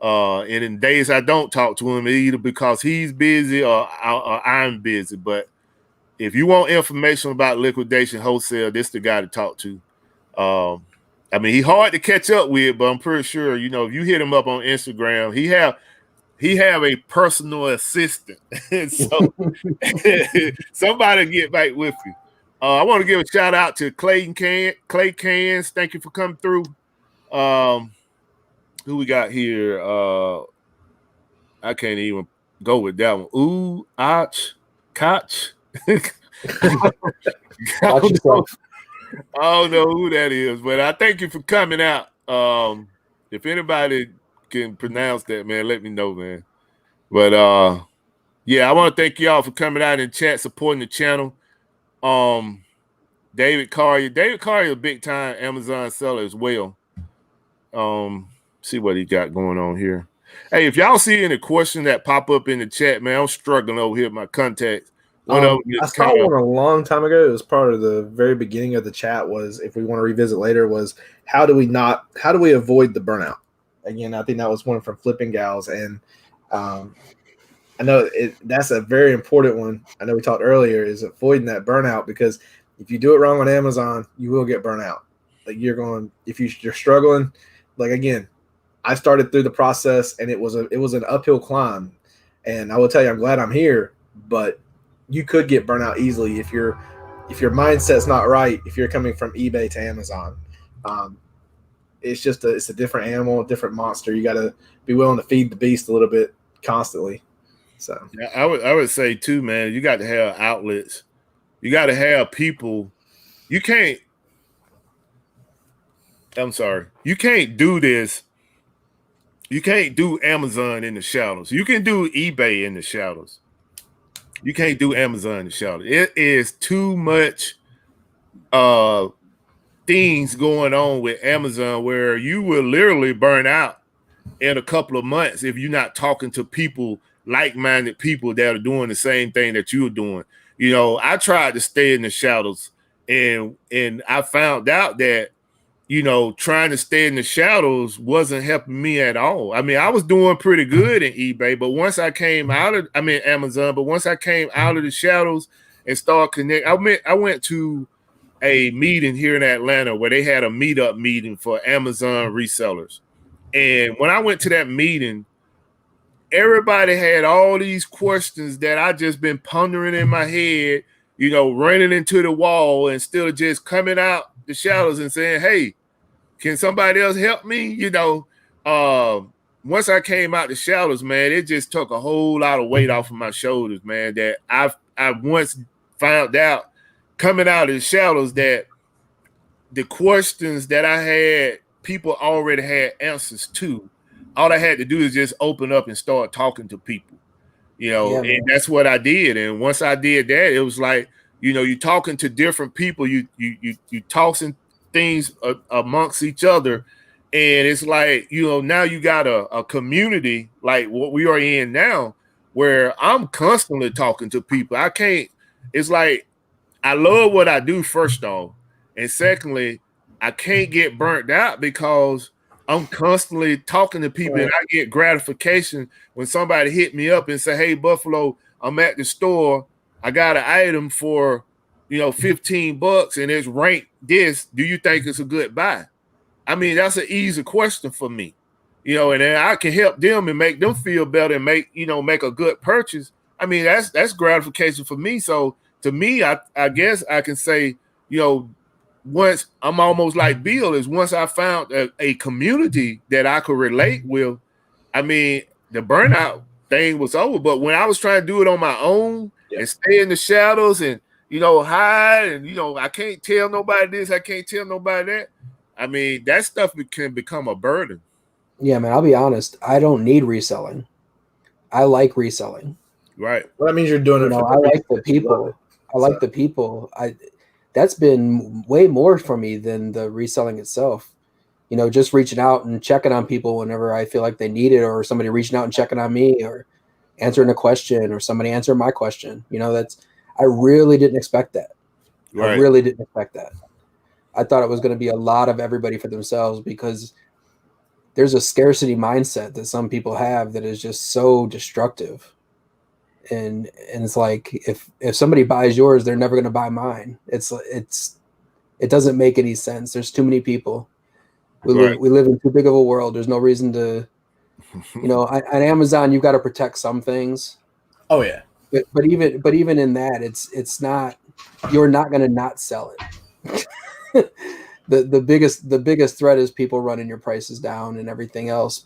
And in days I don't talk to him, either because he's busy or I'm busy. But if you want information about liquidation wholesale, this is the guy to talk to. I mean, he's hard to catch up with, but I'm pretty sure, you know, if you hit him up on Instagram, he have a personal assistant. So somebody get back with you. I want to give a shout out to Clay Cans. Thank you for coming through. Who we got here? I can't even go with that one. Ooh, Ach, Koch. I don't know who that is, but I thank you for coming out. If anybody can pronounce that, man, let me know, man. But yeah, I want to thank y'all for coming out in chat, supporting the channel. David Carrier is a big time Amazon seller as well. See what he got going on here. Hey, if y'all see any questions that pop up in the chat, man, I'm struggling over here with my contacts. I saw one a long time ago. It was part of the very beginning of the chat. Was, if we want to revisit later, was how do we avoid the burnout? Again, I think that was one from Flipping Gals, and I know that's a very important one. I know we talked earlier is avoiding that burnout, because if you do it wrong on Amazon, you will get burnout. Like if you're struggling, like again, I started through the process and it was an uphill climb, and I will tell you, I'm glad I'm here, but you could get burnout easily if your mindset's not right. If you're coming from eBay to Amazon, it's a different animal, a different monster. You got to be willing to feed the beast a little bit constantly. So yeah, I would say too, man, you got to have outlets. You got to have people. You can't I'm sorry. You can't do this. You can't do Amazon in the shadows. You can do eBay in the shadows. You can't do Amazon in the shadows. It is too much things going on with Amazon where you will literally burn out in a couple of months if you're not talking to people, like-minded people that are doing the same thing that you're doing. You know, I tried to stay in the shadows, and I found out that, you know, trying to stay in the shadows wasn't helping me at all. I mean, I was doing pretty good in eBay, but once I came out of, Amazon, but once I came out of the shadows and started connecting, I went to a meeting here in Atlanta where they had a meetup meeting for Amazon resellers. And when I went to that meeting, everybody had all these questions that I just been pondering in my head, you know, running into the wall instead of just coming out the shadows and saying, hey, can somebody else help me? You know, once I came out the shadows, man, it just took a whole lot of weight off of my shoulders, man, that I once found out coming out of the shadows that the questions that I had, people already had answers to. All I had to do is just open up and start talking to people, you know, and that's what I did. And once I did that, it was like, you know, you're talking to different people, you tossing things amongst each other, and it's like, you know, now you got a community like what we are in now, where I'm constantly talking to people. It's like I love what I do, first off, and secondly, I can't get burnt out because I'm constantly talking to people, and I get gratification when somebody hit me up and say, hey, Buffalo, I'm at the store, I got an item for, you know, $15 and it's ranked this. Do you think it's a good buy? I mean, that's an easy question for me, you know, and then I can help them and make them feel better and make a good purchase. I mean, that's gratification for me. So to me, I guess I can say, you know, once I'm almost like Bill, is once I found a community that I could relate with, I mean, the burnout thing was over. But when I was trying to do it on my own and stay in the shadows and, you know, hide and, you know, I can't tell nobody this, I can't tell nobody that. I mean, that stuff can become a burden. Yeah, man, I'll be honest. I don't need reselling. I like reselling. Right. Well, that means you're doing it for I like the people. I like the people. That's been way more for me than the reselling itself. You know, just reaching out and checking on people whenever I feel like they need it, or somebody reaching out and checking on me, or answering a question, or somebody answering my question. You know, I really didn't expect that. Right. I really didn't expect that. I thought it was going to be a lot of everybody for themselves, because there's a scarcity mindset that some people have that is just so destructive. And it's like, if somebody buys yours, they're never going to buy mine. It doesn't make any sense. There's too many people. We live in too big of a world. There's no reason to, you know, on Amazon, you've got to protect some things. Oh yeah. But even in that, it's not, you're not going to not sell it. the biggest threat is people running your prices down and everything else.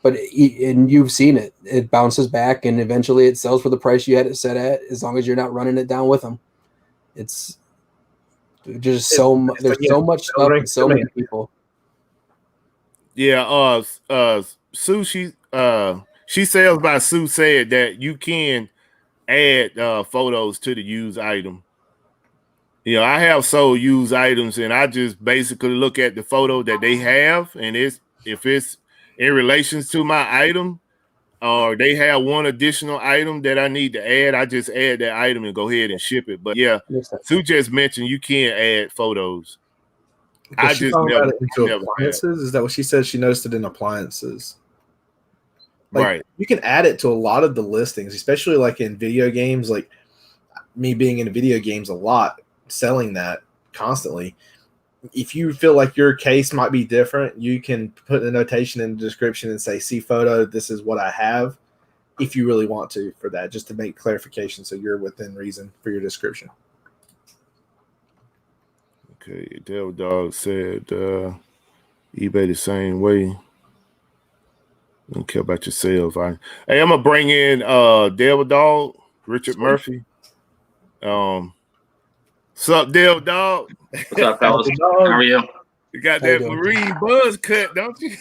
And you've seen it. It bounces back, and eventually it sells for the price you had it set at, as long as you're not running it down with them. It's just so much stuff and so many people. Yeah, Sue, she sells by Sue said that you can add photos to the used item. You know, I have sold used items, and I just basically look at the photo that they have, and if it's in relations to my item, or they have one additional item that I need to add, I just add that item and go ahead and ship it. But yeah, Sue just mentioned you can't add photos. I just never appliances. Is that what she said? She noticed it in appliances. Like, right. You can add it to a lot of the listings, especially like in video games. Like me being in video games a lot, selling that constantly. If you feel like your case might be different, you can put a notation in the description and say, see photo, this is what I have, if you really want to, for that, just to make clarification so you're within reason for your description. Okay, Devil Dog said eBay the same way. Don't care about your sales. Hey, I'm gonna bring in Devil Dog, Richard Murphy. What's up, Devil Dog? What's up, fellas? How are you? You got How you that doing? marine buzz cut, don't you?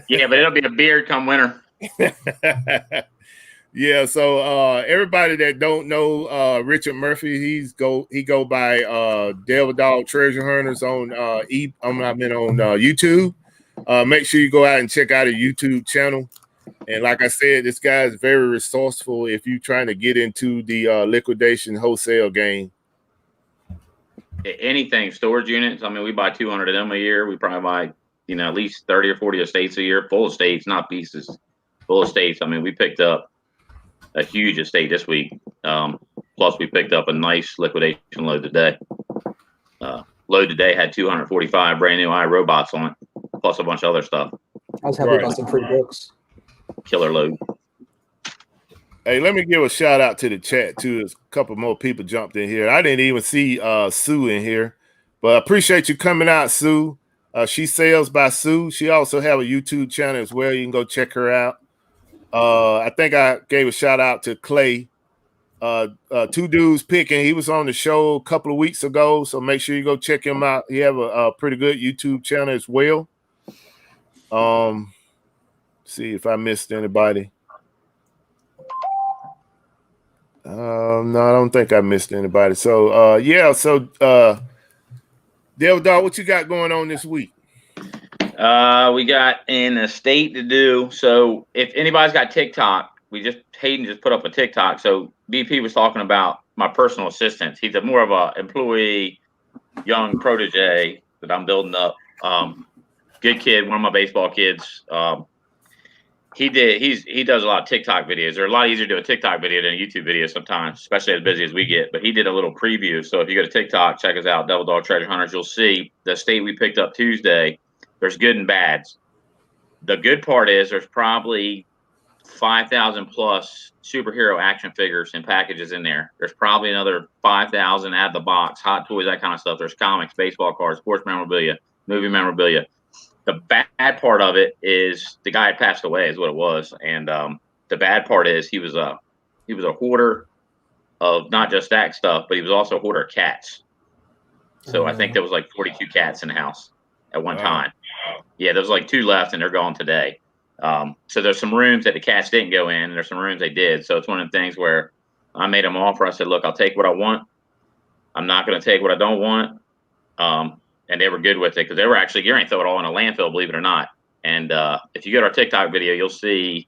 Yeah, but it'll be a beard come winter. Yeah, so everybody that don't know Richard Murphy, he go by Devil Dog Treasure Hunters on YouTube. Make sure you go out and check out his YouTube channel. And like I said, this guy is very resourceful if you're trying to get into the liquidation wholesale game. Anything, storage units. I mean, we buy 200 of them a year. We probably buy, at least 30 or 40 estates a year, full estates, not pieces, full estates. I mean, we picked up a huge estate this week. Plus, we picked up a nice liquidation load today. Load today had 245 brand new iRobots on it, plus a bunch of other stuff. I was happy about some free books. Killer load. Hey, let me give a shout out to the chat too. There's a couple more people jumped in here. I didn't even see Sue in here, but I appreciate you coming out, Sue. She Sells by Sue. She also have a YouTube channel as well. You can go check her out. I think I gave a shout out to Clay. Two Dudes Picking. He was on the show a couple of weeks ago, so make sure you go check him out. He have a pretty good YouTube channel as well. See if I missed anybody. No, I don't think I missed anybody. So Devil Dog, what you got going on this week? We got an estate to do. So if anybody's got TikTok, Hayden just put up a TikTok. So BP was talking about my personal assistant. He's more of a employee, young protege that I'm building up. Good kid, one of my baseball kids. He does a lot of TikTok videos. They're a lot easier to do a TikTok video than a YouTube video sometimes, especially as busy as we get. But he did a little preview. So if you go to TikTok, check us out, Devil Dog Treasure Hunters, you'll see the estate we picked up Tuesday. There's good and bads. The good part is there's probably 5,000 plus superhero action figures and packages in there. There's probably another 5,000 out of the box, hot toys, that kind of stuff. There's comics, baseball cards, sports memorabilia, movie memorabilia. The bad part of it is the guy had passed away, is what it was. And the bad part is he was a hoarder of not just that stuff, but he was also a hoarder of cats. So I think there was like 42 cats in the house at one time. Yeah, there's like 2 left, and they're gone today. So there's some rooms that the cats didn't go in, and there's some rooms they did. So it's one of the things where I made them offer. I said, look, I'll take what I want. I'm not going to take what I don't want. And they were good with it because they were actually gearing to throw it all in a landfill, believe it or not. And if you go to our TikTok video, you'll see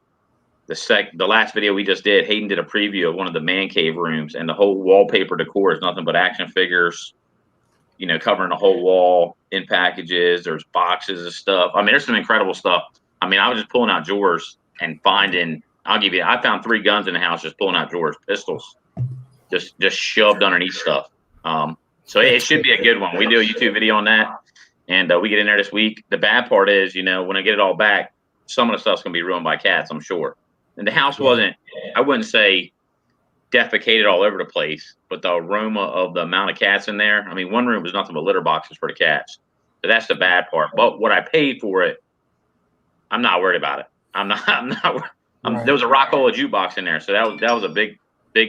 the last video we just did. Hayden did a preview of one of the man cave rooms, and the whole wallpaper decor is nothing but action figures, covering the whole wall in packages. There's boxes of stuff. I mean, there's some incredible stuff. I mean, I was just pulling out drawers and finding. I found 3 guns in the house just pulling out drawers, pistols, just shoved underneath stuff. So it should be a good one. We do a YouTube video on that, and we get in there this week. The bad part is, when I get it all back, some of the stuff's going to be ruined by cats, I'm sure. And the house wasn't, I wouldn't say defecated all over the place, but the aroma of the amount of cats in there. I mean, one room was nothing but litter boxes for the cats. So that's the bad part. But what I paid for it, I'm not worried about it. There was a Rockola jukebox in there. So that was a big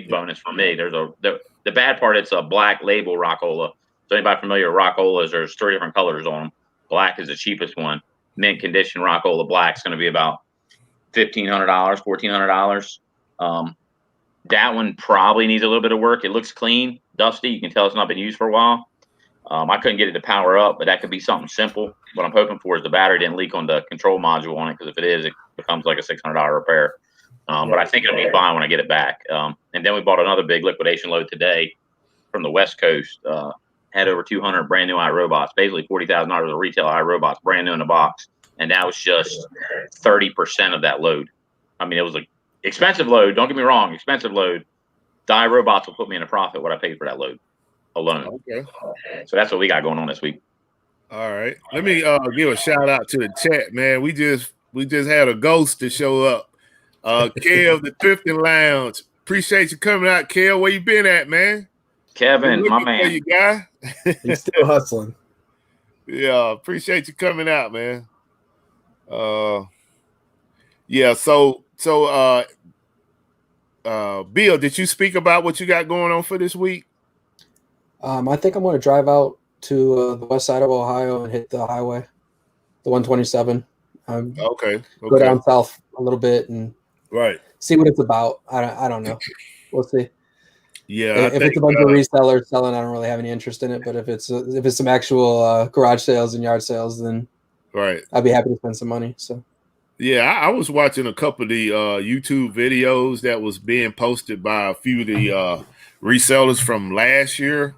bonus for me. The bad part, it's a black label Rockola. So anybody familiar with Rockolas, there's 3 different colors on them. Black is the cheapest one. Mint condition Rockola black is going to be about $1,500, $1,400. That one probably needs a little bit of work. It looks clean, dusty. You can tell it's not been used for a while. I couldn't get it to power up, but that could be something simple. What I'm hoping for is the battery didn't leak on the control module on it, because if it is, it becomes like a $600 repair. But I think it'll be fine when I get it back. And then we bought another big liquidation load today from the West Coast. Had over 200 brand new iRobots, basically $40,000 of retail iRobots, brand new in the box. And that was just 30% of that load. I mean, it was an expensive load. Don't get me wrong, expensive load. The iRobots will put me in a profit what I paid for that load alone. Okay. So that's what we got going on this week. All right. Let me give a shout out to the chat, man. We just had a ghost to show up. Kev, the Thrifting Lounge. Appreciate you coming out, Kev. Where you been at, man? Kevin, my man. You guy. He's still hustling. Yeah, appreciate you coming out, man. Yeah, so Bill, did you speak about what you got going on for this week? I think I'm going to drive out to the west side of Ohio and hit the highway, the 127. Okay. Go down south a little bit and Right. see what it's about. I don't know. We'll see. Yeah. If it's a bunch of resellers selling, I don't really have any interest in it. But if it's some actual garage sales and yard sales, then right, I'd be happy to spend some money. So yeah, I was watching a couple of the YouTube videos that was being posted by a few of the resellers from last year.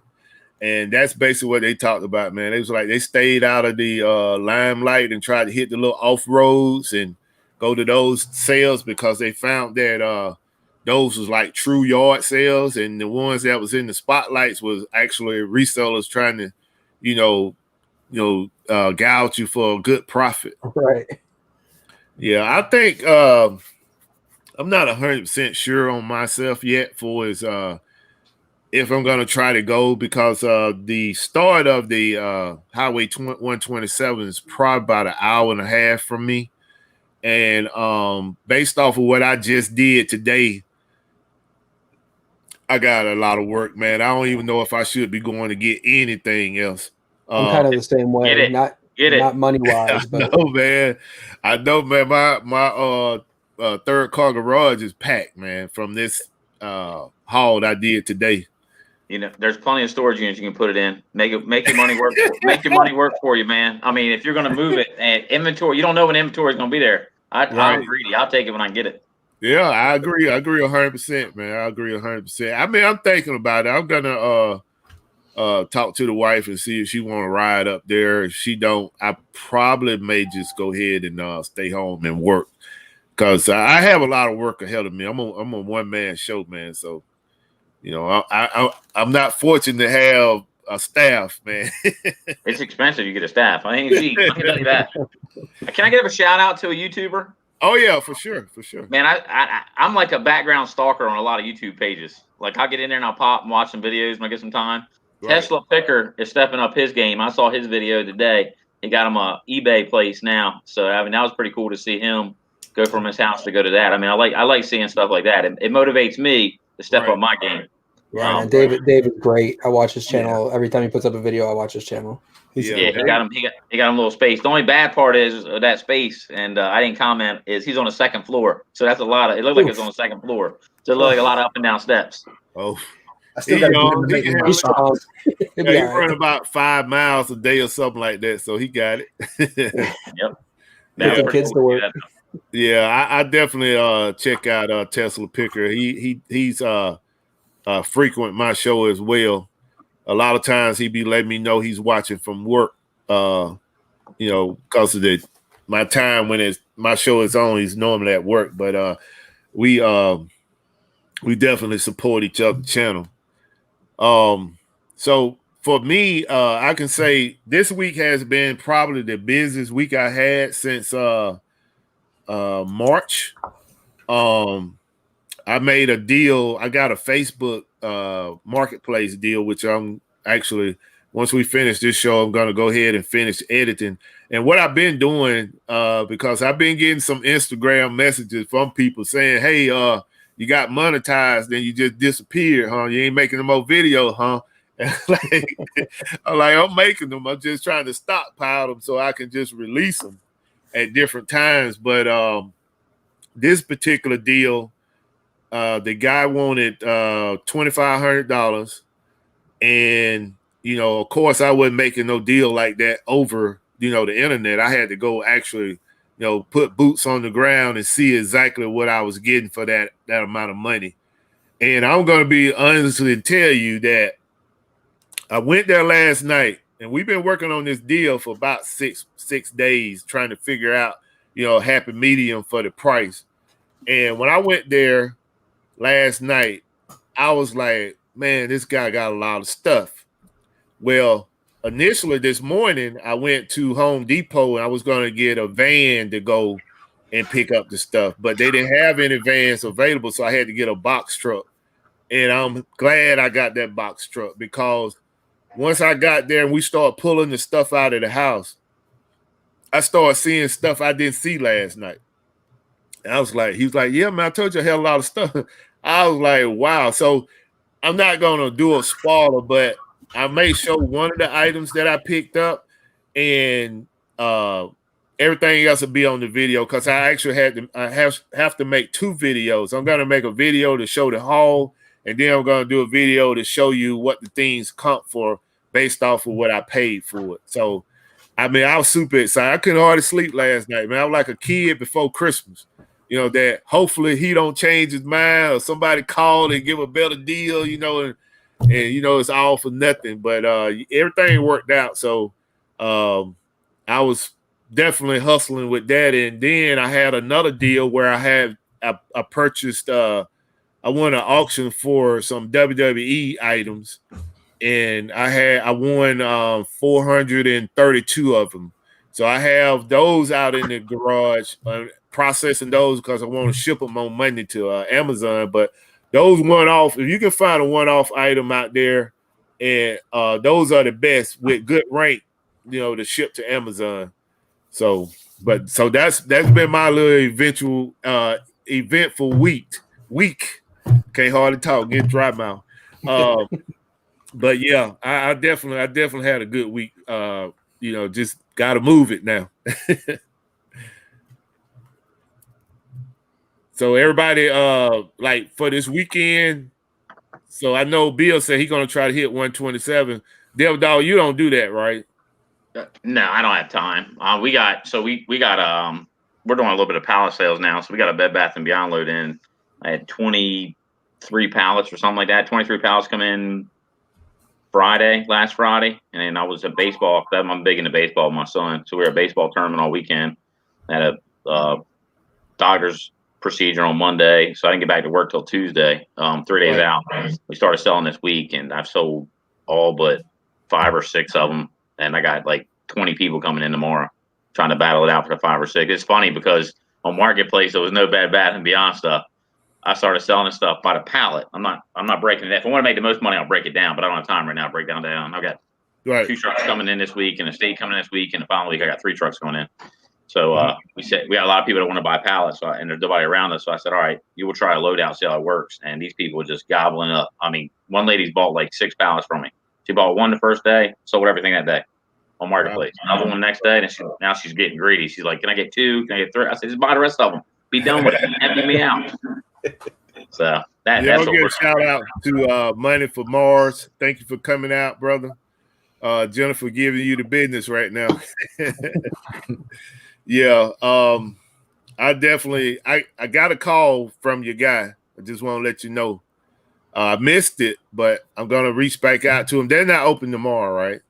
And that's basically what they talked about, man. It was like they stayed out of the limelight and tried to hit the little off roads and go to those sales because they found that those was like true yard sales, and the ones that was in the spotlights was actually resellers trying to, gouge you for a good profit. right. Yeah, I think I'm not 100% sure on myself yet for his if I'm going to try to go, because the start of the Highway 127 is probably about an hour and a half from me. And based off of what I just did today, I got a lot of work, man. I don't even know if I should be going to get anything else. I'm kind of the same way. Not money wise, but no, man. I know, man. My third car garage is packed, man, from this haul I did today. You know, there's plenty of storage units you can put it in. Make your money work. Make your money work for you, man. I mean, if you're going to move it and inventory, you don't know when inventory is going to be there. I'm greedy. I'll take it when I get it. Yeah, I agree. I agree 100%, man. I agree 100%. I mean, I'm thinking about it. I'm gonna talk to the wife and see if she want to ride up there. If she don't, I probably may just go ahead and stay home and work, because I have a lot of work ahead of me. I'm a one man show, man. So, you know, I'm not fortunate to have a staff, man. It's expensive. You get a staff. I ain't cheap. I can tell you that. Can I give a shout out to a YouTuber? Oh yeah, for sure. Man, I'm like a background stalker on a lot of YouTube pages. Like, I'll get in there and I'll pop and watch some videos when I get some time. Right. Tesla Picker is stepping up his game. I saw his video today. He got him a eBay place now. So I mean, that was pretty cool to see him go from his house to go to that. I mean, I like seeing stuff like that. It motivates me to step up my game. Yeah, David's great. I watch his channel every time he puts up a video. I watch his channel. He got him a little space. The only bad part is that space, and I didn't comment, is he's on the second floor. So that's a lot of. It looked like it's on the second floor. So it looked like a lot of up and down steps. Oh, I still got to he run about 5 miles a day or something like that. So he got it. Yep. Get kids to work. Yeah, I definitely check out Tesla Picker. He's frequent my show as well. A lot of times he be letting me know he's watching from work, because of my time when my show is on, he's normally at work. But we definitely support each other's channel. So for me, I can say this week has been probably the busiest week I had since March. I made a deal. I got a Facebook marketplace deal, which I'm actually, once we finish this show, I'm going to go ahead and finish editing. And what I've been doing, because I've been getting some Instagram messages from people saying, hey, you got monetized, then you just disappeared, huh? You ain't making no more video, huh? I'm making them. I'm just trying to stockpile them so I can just release them at different times. But this particular deal, the guy wanted $2,500, and of course, I wasn't making no deal like that over the internet. I had to go actually, put boots on the ground and see exactly what I was getting for that amount of money. And I'm going to be honest and tell you that I went there last night, and we've been working on this deal for about six days, trying to figure out, happy medium for the price. And when I went there last night, I was like, man, this guy got a lot of stuff. Well, initially this morning, I went to Home Depot and I was going to get a van to go and pick up the stuff, but they didn't have any vans available, so I had to get a box truck. And I'm glad I got that box truck, because once I got there and we started pulling the stuff out of the house, I started seeing stuff I didn't see last night. And I was like, he was like, yeah, man, I told you I had a lot of stuff. I was like, wow. So I'm not going to do a spoiler, but I may show one of the items that I picked up, and everything else will be on the video because I actually have to make 2 videos. I'm gonna make a video to show the haul, and then I'm gonna do a video to show you what the things comp for based off of what I paid for it. So, I mean, I was super excited. I couldn't hardly sleep last night, man. I was like a kid before Christmas. You know, that hopefully he don't change his mind or somebody call and give a better deal, you know, and you know, it's all for nothing. But everything worked out. So I was definitely hustling with that. And then I had another deal where I purchased I won an auction for some WWE items, and I won 432 of them. So I have those out in the garage, processing those because I want to ship them on Monday to Amazon. But those one-off, if you can find a one-off item out there, and those are the best with good rank, you know, to ship to Amazon. So that's been my little eventful week. Can't hardly talk, get dry mouth. But yeah, I definitely had a good week. You know, just got to move it now. So everybody, like for this weekend. So I know Bill said he's gonna try to hit 127. Devil Dog, you don't do that, right? No, I don't have time. We're doing a little bit of pallet sales now. So we got a Bed Bath & Beyond load in. I had 23 pallets or something like that. 23 pallets come in last Friday. And then I was at baseball. I'm big into baseball with my son. So we were at a baseball tournament all weekend. I had a doctor's procedure on Monday. So I didn't get back to work till Tuesday, 3 days out. We started selling this week, and I've sold all but 5 or 6 of them. And I got like 20 people coming in tomorrow trying to battle it out for the 5 or 6. It's funny because on Marketplace, there was no Bed Bath & Beyond stuff. I started selling this stuff by the pallet. I'm not breaking it down. If I want to make the most money, I'll break it down, but I don't have time right now to break down. I've got 2 trucks coming in this week, and a state coming in this week, and the following week I got 3 trucks going in. So we got a lot of people that want to buy pallets, and there's nobody around us. So I said, all right, you will try a loadout, see how it works. And these people were just gobbling up. I mean, one lady's bought like 6 pallets from me. She bought 1 the first day, sold everything that day on Marketplace. Another one the next day, and now she's getting greedy. She's like, can I get 2? Can I get 3? I said, just buy the rest of them. Be done with it. Empty me out. So that's what we're shout out to Money for Mars. Thank you for coming out, brother. Jennifer giving you the business right now. Yeah, I definitely I got a call from your guy. I just want to let you know. I missed it, but I'm gonna reach back out to him. They're not open tomorrow, right?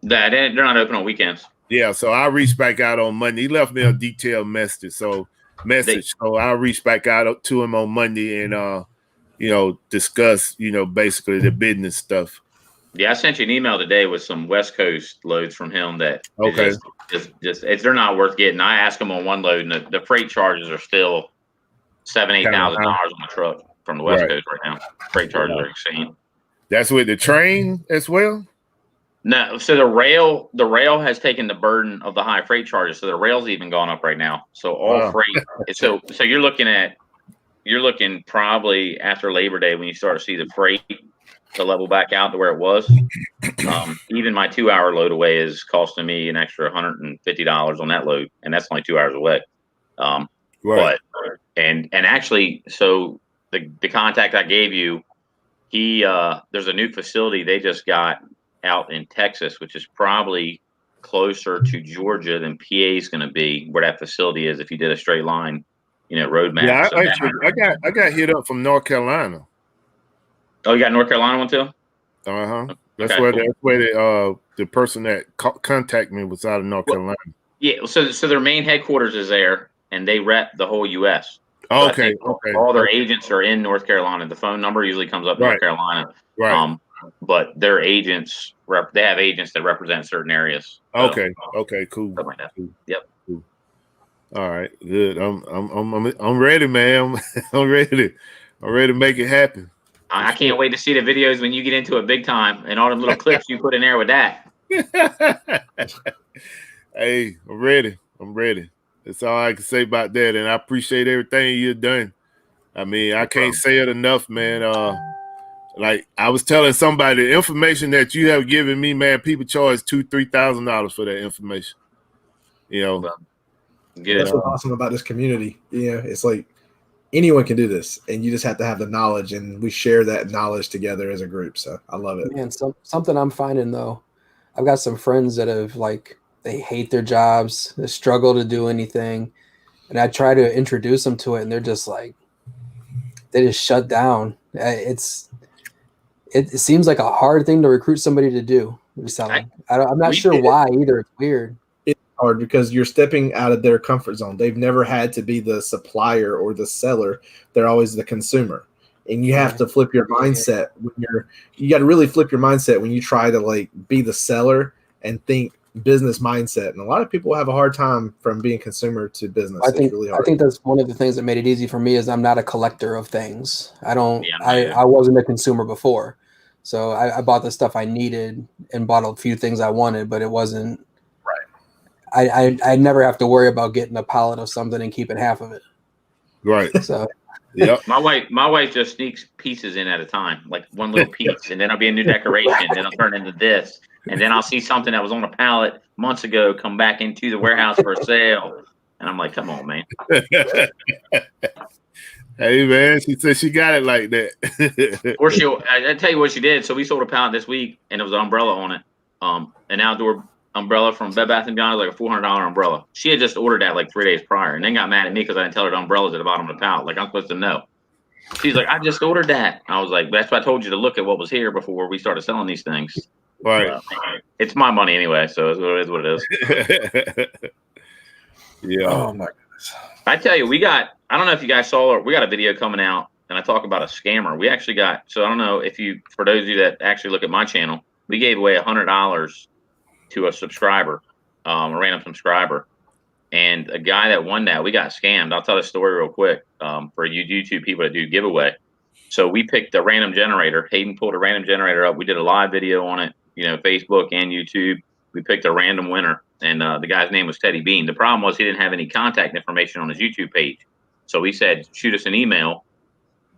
They're not open on weekends. Yeah, so I'll reach back out on Monday. He left me a detailed message, so I'll reach back out to him on Monday and discuss, basically the business stuff. Yeah, I sent you an email today with some West Coast loads from him that they're not worth getting. I asked him on one load, and the freight charges are still $7,000-8,000 on the truck from the West Coast right now. Freight charges are insane. That's with the train as well? No, so the rail has taken the burden of the high freight charges. So the rail's even gone up right now. So all freight. So you're looking probably after Labor Day when you start to see the freight to level back out to where it was. Even my 2-hour load away is costing me an extra $150 on that load, and that's only 2 hours away. But actually, so the contact I gave you, there's a new facility they just got out in Texas, which is probably closer to Georgia than PA is going to be, where that facility is if you did a straight line, road map. Yeah, I got hit up from North Carolina. Oh, you got North Carolina one too? That's where the person that contacted me was out of North Carolina. Yeah, so their main headquarters is there, and they rep the whole U.S. So okay. All their agents are in North Carolina. The phone number usually comes up in North Carolina. Right. But their agents they have agents that represent certain areas. So, okay, cool. Something like that. Cool. Yep. Cool. All right, good. I'm ready, man. I'm ready to make it happen. I can't wait to see the videos when you get into it big time and all them little clips you put in there with that. Hey, I'm ready. That's all I can say about that. And I appreciate everything you've done. I mean, I can't say it enough, man. Like I was telling somebody, the information that you have given me, man, people charge $2,000-$3,000 for that information. You know, Well, good. That's what's awesome about this community. Yeah, it's like anyone can do this, and you just have to have the knowledge, and we share that knowledge together as a group. So I love it. Man, something I'm finding though, I've got some friends that have like they hate their jobs, they struggle to do anything, and I try to introduce them to it, and they're just like they just shut down. It seems like a hard thing to recruit somebody to do. Reselling. I'm not sure why either. It's weird. It's hard because you're stepping out of their comfort zone. They've never had to be the supplier or the seller. They're always the consumer. And you have to flip your mindset when you got to really flip your mindset when you try to like be the seller and think business mindset. And a lot of people have a hard time from being consumer to business. I think that's one of the things that made it easy for me is I'm not a collector of things. I wasn't a consumer before. So I bought the stuff I needed and bought a few things I wanted, but it wasn't right. I never have to worry about getting a pallet of something and keeping half of it. Right. So yeah. My wife just sneaks pieces in at a time, like one little piece, and then I'll be a new decoration, then I'll turn into this, and then I'll see something that was on a pallet months ago come back into the warehouse for a sale, and I'm like, come on, man. Hey man, she said she got it like that. Or I tell you what she did. So we sold a pallet this week, and it was an umbrella on it, an outdoor umbrella from Bed Bath & Beyond, like a $400 umbrella. She had just ordered that like 3 days prior, and then got mad at me because I didn't tell her the umbrella's at the bottom of the pallet. Like I'm supposed to know. She's like, I just ordered that. I was like, that's why I told you to look at what was here before we started selling these things. Right. It's my money anyway, so it is what it is. Yeah. Oh my goodness. I tell you, I don't know if you guys saw it. We got a video coming out, and I talk about a scammer. We actually got, so I don't know if for those of you that actually look at my channel, we gave away $100 to a subscriber, a random subscriber. And a guy that won that, we got scammed. I'll tell the story real quick for you YouTube people that do giveaway. So we picked a random generator. Hayden pulled a random generator up. We did a live video on it, Facebook and YouTube. We picked a random winner, and the guy's name was Teddy Bean. The problem was he didn't have any contact information on his YouTube page. So we said, shoot us an email,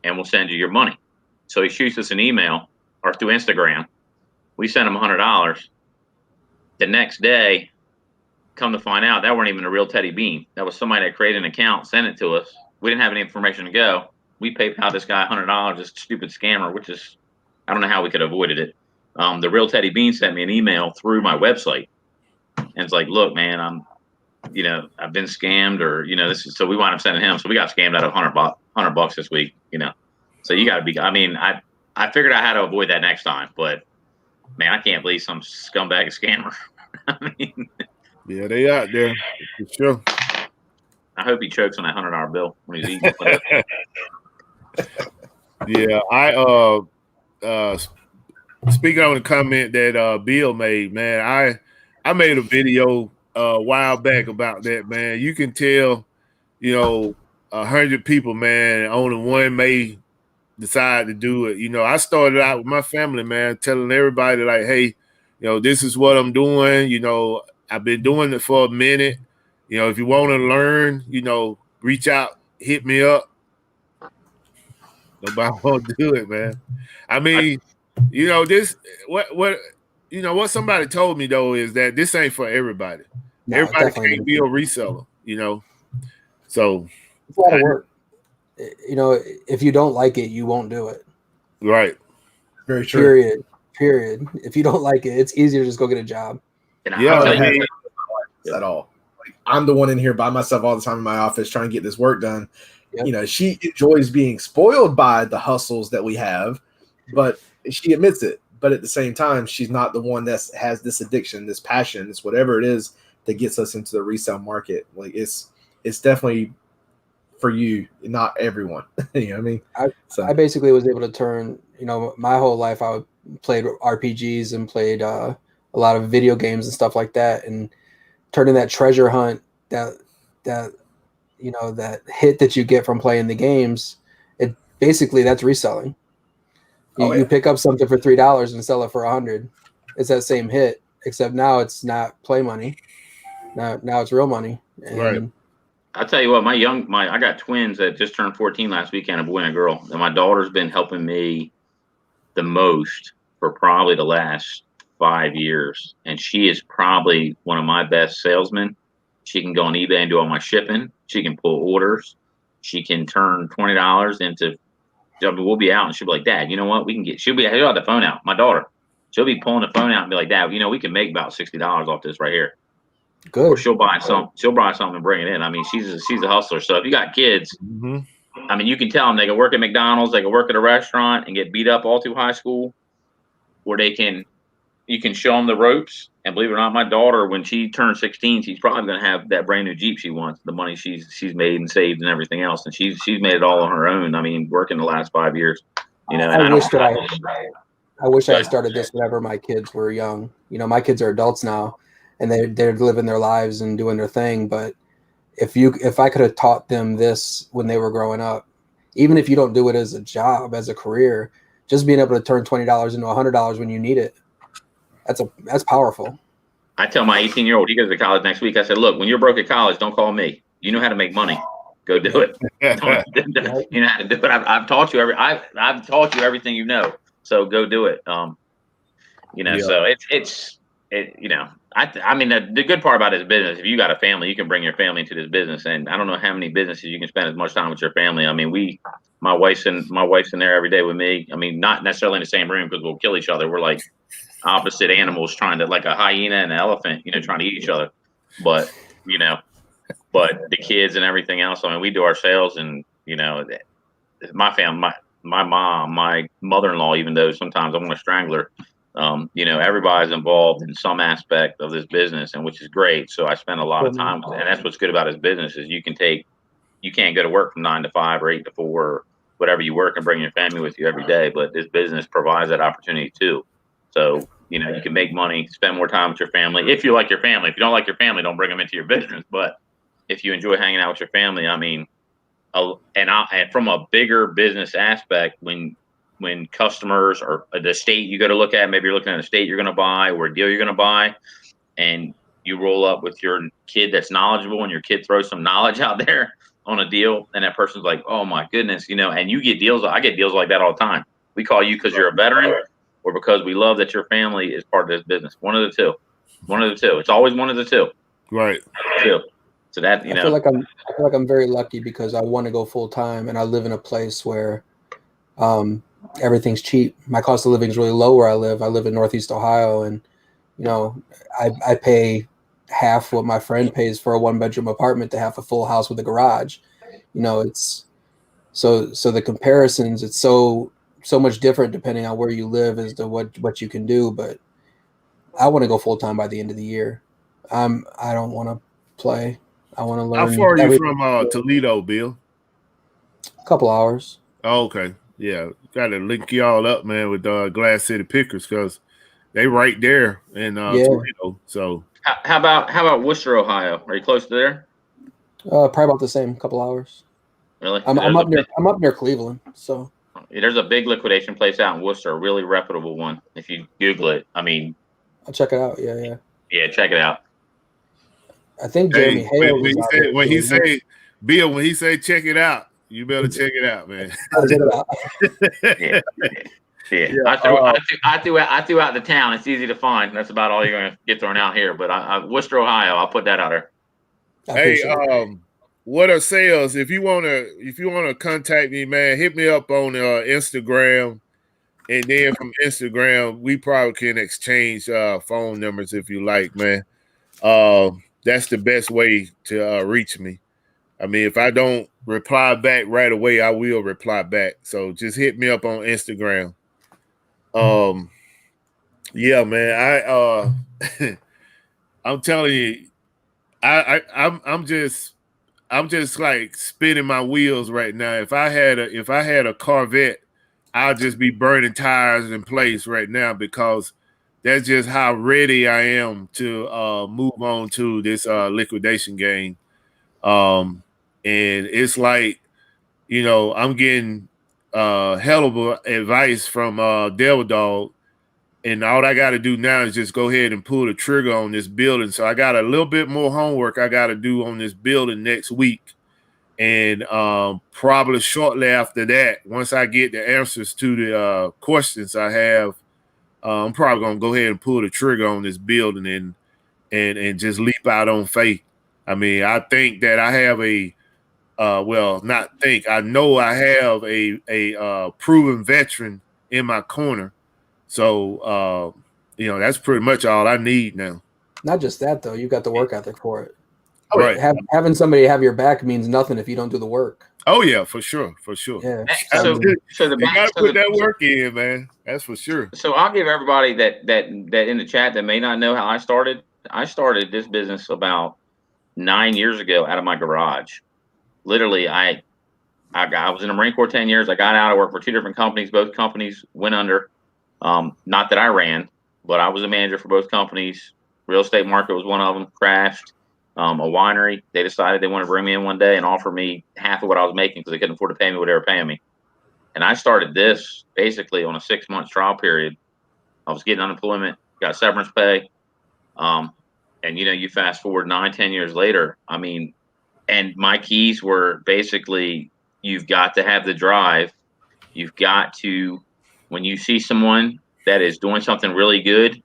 and we'll send you your money. So he shoots us an email or through Instagram. We sent him $100. The next day, come to find out, that weren't even a real Teddy Bean. That was somebody that created an account, sent it to us. We didn't have any information to go. We PayPal this guy $100, this stupid scammer, which is, I don't know how we could have avoided it. The real Teddy Bean sent me an email through my website. And it's like, look, man, I've been scammed, or, so we wound up sending him. So we got scammed out of $100 this week, So you got to be, I figured I had to avoid that next time, but man, I can't believe some scumbag scammer. Yeah, they out there for sure. I hope he chokes on that $100 bill when he's eating it. Yeah, speaking on the comment that Bill made, man, I made a video a while back about that, man. You can tell, 100 people, man, only one may decide to do it. I started out with my family, man, telling everybody like, hey, this is what I'm doing. I've been doing it for a minute. If you want to learn, reach out, hit me up. Nobody won't do it, man. I mean, this what somebody told me though is that this ain't for everybody. No, everybody can't be a reseller, So it's a lot of work. If you don't like it, you won't do it. Right. Very true. Period. If you don't like it, it's easier to just go get a job. At all. Like, I'm the one in here by myself all the time in my office trying to get this work done. Yep. She enjoys being spoiled by the hustles that we have, but she admits it. But at the same time, she's not the one that has this addiction, this passion, this whatever it is that gets us into the resale market. Like it's definitely for you, not everyone. You know what I mean? I basically was able to turn, my whole life I played RPGs and played a lot of video games and stuff like that, and turning that treasure hunt, that hit that you get from playing the games, that's reselling. You pick up something for $3 and sell it for $100. It's that same hit, except now it's not play money. Now it's real money. And right. I'll tell you what, I got twins that just turned 14 last weekend, a boy and a girl, and my daughter's been helping me the most for probably the last 5 years, and she is probably one of my best salesmen. She can go on eBay and do all my shipping. She can pull orders. She can turn $20 into. We'll be out, and she'll be like, "Dad, you know what? We can get." She'll have the phone out. My daughter, she'll be pulling the phone out and be like, "Dad, you know, we can make about $60 off this right here." Good. Or she'll buy some. She'll buy something and bring it in. I mean, she's a hustler. So if you got kids, I mean, you can tell them they can work at McDonald's, they can work at a restaurant and get beat up all through high school, or you can show them the ropes. And believe it or not, my daughter, when she turns 16, she's probably going to have that brand new Jeep she wants, the money she's made and saved and everything else. And she's made it all on her own. I mean, working the last 5 years, you know. And I wish I had started this whenever my kids were young. You know, my kids are adults now, and they're living their lives and doing their thing. But if I could have taught them this when they were growing up, even if you don't do it as a job, as a career, just being able to turn $20 into $100 when you need it, that's powerful. I tell my 18-year-old, he goes to college next week. I said, look, when you're broke at college, don't call me. You know how to make money. Go do it. You know how to do it. I've taught you I've taught you everything you know. So go do it. You know, so it's you know, I mean, the good part about this business, if you got a family, you can bring your family into this business. And I don't know how many businesses you can spend as much time with your family. I mean, my wife's in there every day with me. I mean, not necessarily in the same room because we'll kill each other. We're like opposite animals trying to, like a hyena and an elephant, you know, trying to eat each other. But, you know, the kids and everything else, I mean, we do our sales, and, you know, my family, my mom, my mother-in-law, even though sometimes I want to strangle her, you know, everybody's involved in some aspect of this business, and which is great. So I spend a lot of time with it. And that's what's good about this business is you can't go to work from 9 to 5 or 8 to 4 or whatever you work and bring your family with you every day. But this business provides that opportunity too. So, you know, you can make money, spend more time with your family. If you like your family, if you don't like your family, don't bring them into your business. But if you enjoy hanging out with your family, I mean, and from a bigger business aspect, when customers or the state you go to look at, maybe you're looking at a state you're going to buy or a deal you're going to buy, and you roll up with your kid that's knowledgeable, and your kid throws some knowledge out there on a deal, and that person's like, oh my goodness, you know, and you get deals. I get deals like that all the time. We call you because you're a veteran, or because we love that your family is part of this business. One of the two. It's always one of the two. Right. Two. So that, you know, I feel like I'm very lucky because I want to go full time, and I live in a place where everything's cheap. My cost of living is really low where I live. I live in Northeast Ohio, and you know, I pay half what my friend pays for a 1-bedroom apartment to have a full house with a garage. You know, it's so the comparisons, it's so much different depending on where you live as to what you can do. But I want to go full time by the end of the year. I don't want to play. I want to learn. How far are you from Toledo, Bill? A couple hours. Oh, okay. Yeah. Got to link y'all up, man, with Glass City Pickers, because they right there in Toledo. So how about Worcester, Ohio? Are you close to there? Probably about the same, couple hours. Really? I'm up near Cleveland, so there's a big liquidation place out in Worcester, a really reputable one. If you Google it, I mean, I'll check it out. Yeah, check it out. I think Jeremy Hale when he say check it out, you better check it out, man. Yeah. I threw out the town. It's easy to find. That's about all you're going to get thrown out here. But Worcester, Ohio, I'll put that out there. Hey, what are sales? If you wanna contact me, man, hit me up on Instagram, and then from Instagram we probably can exchange phone numbers if you like, man. That's the best way to reach me. I mean, if I don't reply back right away, I will reply back. So just hit me up on Instagram. Yeah, man. I'm telling you, I'm just like spinning my wheels right now. If I had a Corvette, I'll just be burning tires in place right now, because that's just how ready I am to move on to this liquidation game. And it's like, you know, I'm getting hell of advice from Devil Dog, and all I got to do now is just go ahead and pull the trigger on this building. So I got a little bit more homework I got to do on this building next week, And probably shortly after that, once I get the answers to the questions I have, I'm probably gonna go ahead and pull the trigger on this building and just leap out on faith. I mean, I think that I have I know I have a proven veteran in my corner. So that's pretty much all I need now. Not just that though, you've got the work ethic for it. Oh, Right. Having somebody have your back means nothing if you don't do the work. Oh yeah, for sure. Yeah. So the You gotta so put the- that work in, man. That's for sure. So I'll give everybody that in the chat that may not know how I started. I started this business about 9 years ago out of my garage. Literally, I was in the Marine Corps 10 years. I got out. I worked for 2 different companies. Both companies went under. Not that I ran, but I was a manager for both companies. Real estate market was one of them. Crashed. A winery. They decided they wanted to bring me in one day and offer me half of what I was making because they couldn't afford to pay me what they were paying me. And I started this basically on a 6-month trial period. I was getting unemployment, got severance pay. And you fast forward 9-10 years later, I mean, and my keys were basically, you've got to have the drive. You've got to, when you see someone that is doing something really good,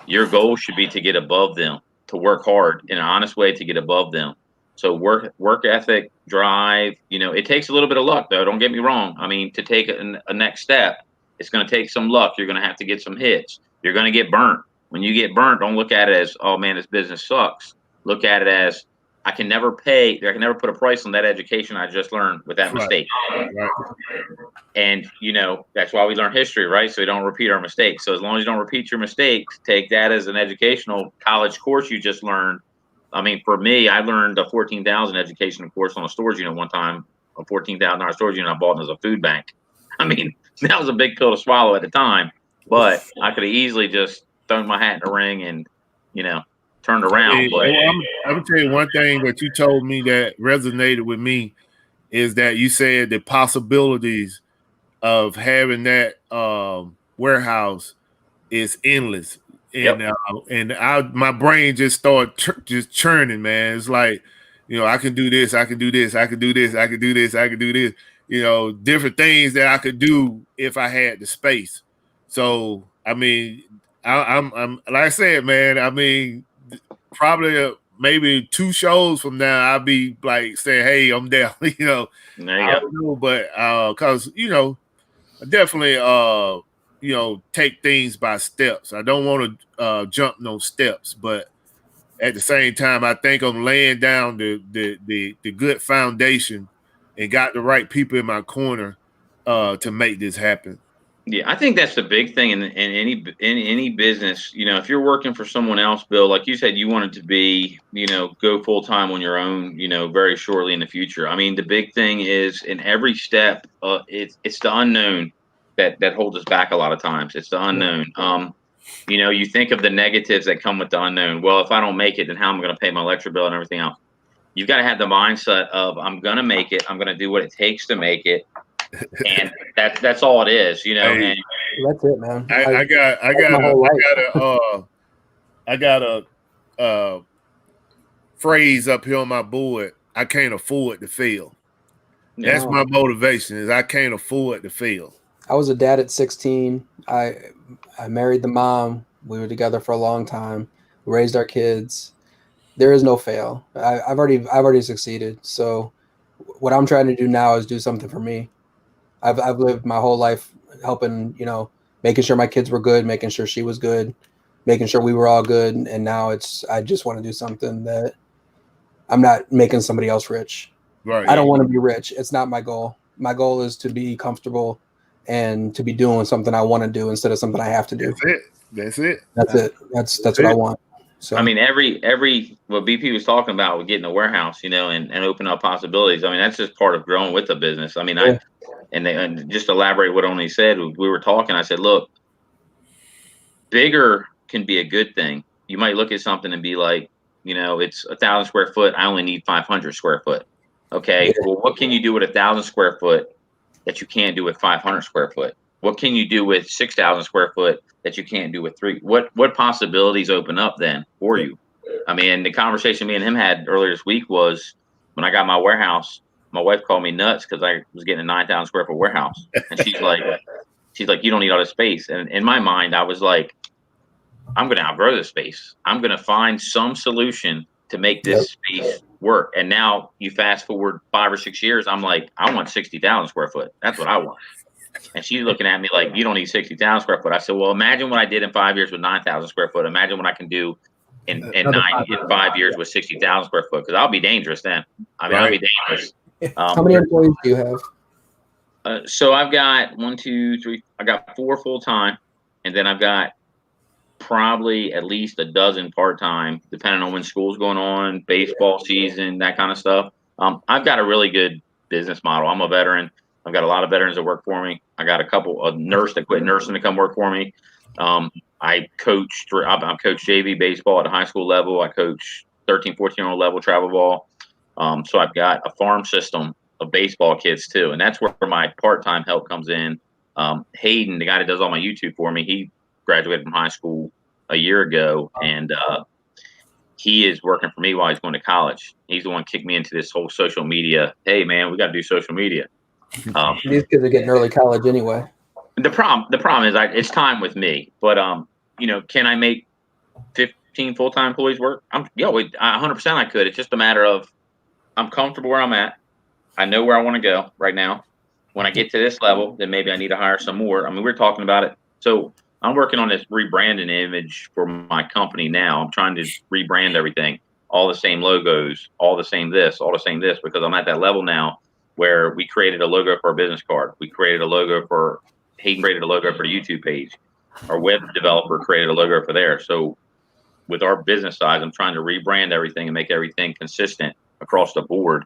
your goal should be to get above them, to work hard in an honest way to get above them. So work ethic, drive, it takes a little bit of luck though. Don't get me wrong. I mean, to take a next step, it's going to take some luck. You're going to have to get some hits. You're going to get burnt. When you get burnt, don't look at it as, oh man, this business sucks. Look at it as, I can never put a price on that education I just learned with that mistake. Right. And, that's why we learn history, right? So we don't repeat our mistakes. So as long as you don't repeat your mistakes, take that as an educational college course you just learned. I mean, for me, I learned a $14,000 education course on a storage unit one time, a $14,000 storage unit I bought as a food bank. I mean, that was a big pill to swallow at the time, but I could have easily just thrown my hat in the ring and, turned around. I'm gonna tell you one thing that you told me that resonated with me is that you said the possibilities of having that warehouse is endless. And my brain just started just churning, man. It's like, I can do this, I can do this, I can do this, I can do this, I can do this. Different things that I could do if I had the space. So, I mean, I'm like I said, man. I mean, probably maybe 2 shows from now, I'll be like saying, "Hey, I'm down." There you I don't know, but because I definitely take things by steps. I don't want to jump no steps, but at the same time, I think I'm laying down the good foundation and got the right people in my corner to make this happen. Yeah, I think that's the big thing in any business. If you're working for someone else, Bill, like you said, you wanted to be, go full time on your own, very shortly in the future. I mean, the big thing is in every step, it's the unknown that holds us back a lot of times. It's the unknown. You think of the negatives that come with the unknown. Well, if I don't make it, then how am I going to pay my electric bill and everything else? You've got to have the mindset of, I'm going to make it. I'm going to do what it takes to make it. And that's all it is, Hey, and That's it, man. I got a phrase up here on my board. I can't afford to fail. That's my motivation. Is I can't afford to fail. I was a dad at 16. I married the mom. We were together for a long time. We raised our kids. There is no fail. I've already succeeded. So what I'm trying to do now is do something for me. I've lived my whole life helping, making sure my kids were good, making sure she was good, making sure we were all good. And now I just want to do something that I'm not making somebody else rich. Right. I don't want to be rich. It's not my goal. My goal is to be comfortable and to be doing something I want to do instead of something I have to do. That's it. That's what I want. So I mean, every what BP was talking about with getting a warehouse, and open up possibilities. I mean, that's just part of growing with the business. I mean, and just elaborate what only said, we were talking, I said, look, bigger can be a good thing. You might look at something and be like, it's 1,000 square foot. I only need 500 square foot. Okay. Yeah. Well, what can you do with 1,000 square foot that you can't do with 500 square foot? What can you do with 6,000 square foot that you can't do with 3? What possibilities open up then for you? I mean, the conversation me and him had earlier this week was when I got my warehouse, my wife called me nuts because I was getting a 9,000 square foot warehouse, and she's like, you don't need all this space. And in my mind, I was like, I'm going to outgrow this space. I'm going to find some solution to make this space work. And now you fast forward 5 or 6 years, I'm like, I want 60,000 square foot. That's what I want. And she's looking at me like, you don't need 60,000 square foot. I said, well, imagine what I did in 5 years with 9,000 square foot. Imagine what I can do in 5 years with 60,000 square foot. Cause I'll be dangerous then. I mean, I'll be dangerous. How many employees do you have? So I've got 1, 2, 3, I got 4 full-time, and then I've got probably at least a dozen part-time, depending on when school's going on, baseball season, that kind of stuff. I've got a really good business model. I'm a veteran. I've got a lot of veterans that work for me. I got a couple of nurse that quit nursing to come work for me. I coach JV baseball at a high school level. I coach 13, 14-year-old level travel ball. So I've got a farm system of baseball kids too. And that's where my part-time help comes in. Hayden, the guy that does all my YouTube for me, he graduated from high school a year ago, and he is working for me while he's going to college. He's the one kicked me into this whole social media. Hey man, we got to do social media. These kids are getting early college anyway. The problem is it's time with me, but can I make 15 full-time employees work? 100% I could. It's just a matter of I'm comfortable where I'm at. I know where I want to go right now. When I get to this level, then maybe I need to hire some more. I mean, we're talking about it. So I'm working on this rebranding image for my company now. I'm trying to rebrand everything, all the same logos, all the same this, because I'm at that level now where we created a logo for our business card. We created a logo for Hayden created a logo for the YouTube page. Our web developer created a logo for there. So with our business size, I'm trying to rebrand everything and make everything consistent across the board.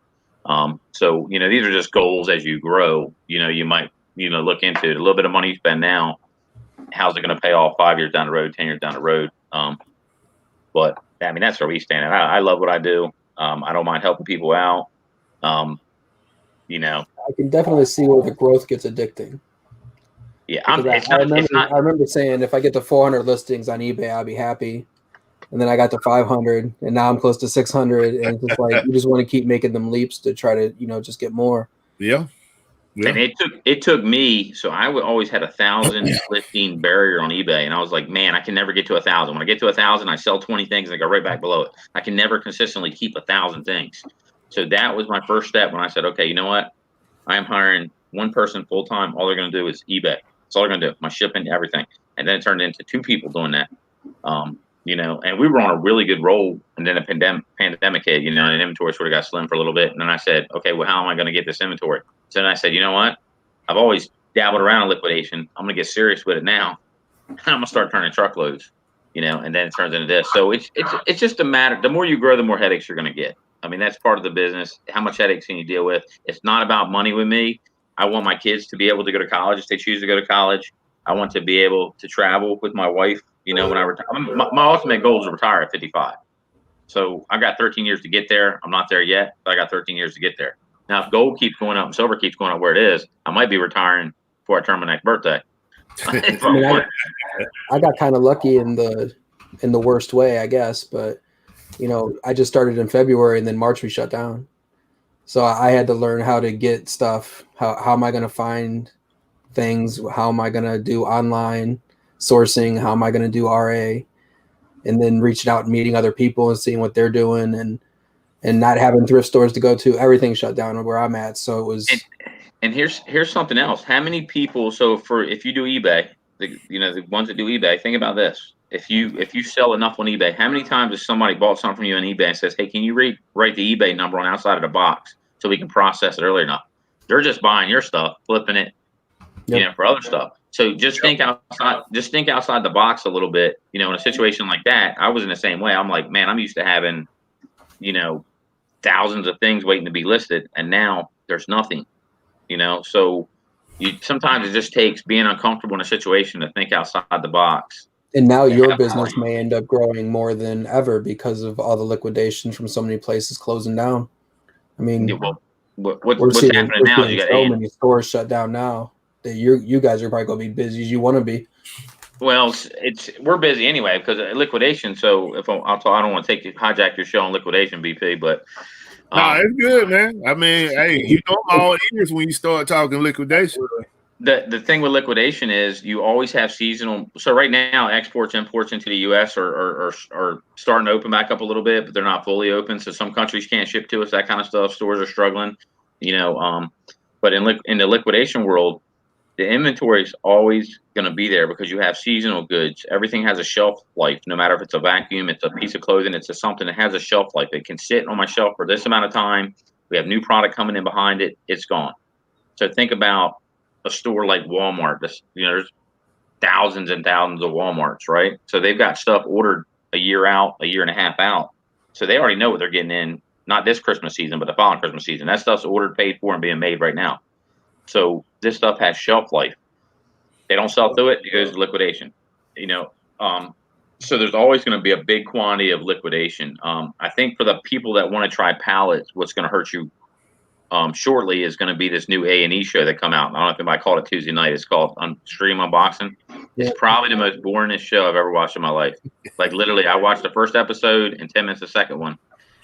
So, these are just goals as you grow. You might, look into it. A little bit of money you spend now, how's it going to pay off 5 years down the road, 10 years down the road? But I mean, that's where we stand. I love what I do. I don't mind helping people out. I can definitely see where the growth gets addicting. Yeah, I remember saying if I get to 400 listings on eBay, I'll be happy. And then I got to 500, and now I'm close to 600. And it's just like you just want to keep making them leaps to try to, just get more. Yeah. And it took me. So I always had 1,000 listing barrier on eBay, and I was like, man, I can never get to 1,000. When I get to 1,000, I sell 20 things and I go right back below it. I can never consistently keep 1,000 things. So that was my first step when I said, okay, you know what? I am hiring one person full time. All they're going to do is eBay. That's all they're going to do. My shipping, everything. And then it turned into 2 people doing that. And we were on a really good roll, and then a pandemic hit, and inventory sort of got slim for a little bit. And then I said, okay, well, how am I going to get this inventory? So then I said, you know what? I've always dabbled around in liquidation. I'm going to get serious with it now. I'm going to start turning truckloads, and then it turns into this. So it's just a matter. The more you grow, the more headaches you're going to get. I mean, that's part of the business. How much headaches can you deal with? It's not about money with me. I want my kids to be able to go to college if they choose to go to college. I want to be able to travel with my wife. When I retire, my ultimate goal is to retire at 55. So I've got 13 years to get there. I'm not there yet, but I got 13 years to get there. Now, if gold keeps going up and silver keeps going up where it is, I might be retiring before I turn my next birthday. I got kind of lucky in the worst way, I guess. But I just started in February, and then March we shut down. So I had to learn how to get stuff. How am I going to find things? How am I going to do online sourcing? How am I going to do RA? And then reaching out and meeting other people and seeing what they're doing, and not having thrift stores to go to. Everything shut down where I'm at. So it was. And here's something else. How many people? So if you do eBay, the ones that do eBay, think about this. If you sell enough on eBay, how many times has somebody bought something from you on eBay and says, hey, can you write the eBay number on outside of the box so we can process it early enough? They're just buying your stuff, flipping it, for other stuff. So just think outside the box a little bit. In a situation like that, I was in the same way. I'm like, man, I'm used to having, thousands of things waiting to be listed, and now there's nothing. So sometimes it just takes being uncomfortable in a situation to think outside the box. And now your business may end up growing more than ever because of all the liquidations from so many places closing down. I mean, what's happening now is you got so many stores shut down now that you guys are probably going to be busy as you want to be. Well, we're busy anyway because of liquidation. So I don't want to hijack your show on liquidation, BP, but No, it's good, man. I mean, hey, you know I'm all ears when you start talking liquidation. The thing with liquidation is you always have seasonal. So right now, exports, imports into the U.S. are starting to open back up a little bit, but they're not fully open. So some countries can't ship to us, that kind of stuff. Stores are struggling, but in the liquidation world, the inventory is always going to be there because you have seasonal goods. Everything has a shelf life, no matter if it's a vacuum, it's a piece of clothing, it's something that has a shelf life. It can sit on my shelf for this amount of time. We have new product coming in behind it. It's gone. So think about a store like Walmart. There's thousands and thousands of Walmarts, right? So they've got stuff ordered a year out, a year and a half out. So they already know what they're getting in, not this Christmas season, but the following Christmas season. That stuff's ordered, paid for, and being made right now. So this stuff has shelf life. They don't sell through it, it goes to liquidation. So there's always going to be a big quantity of liquidation. I think for the people that want to try pallets, what's going to hurt you shortly is going to be this new A&E show that come out. I don't know if anybody called it Tuesday night. It's called Stream Unboxing. It's probably the most boringest show I've ever watched in my life. Like literally, I watched the first episode and 10 minutes the second one,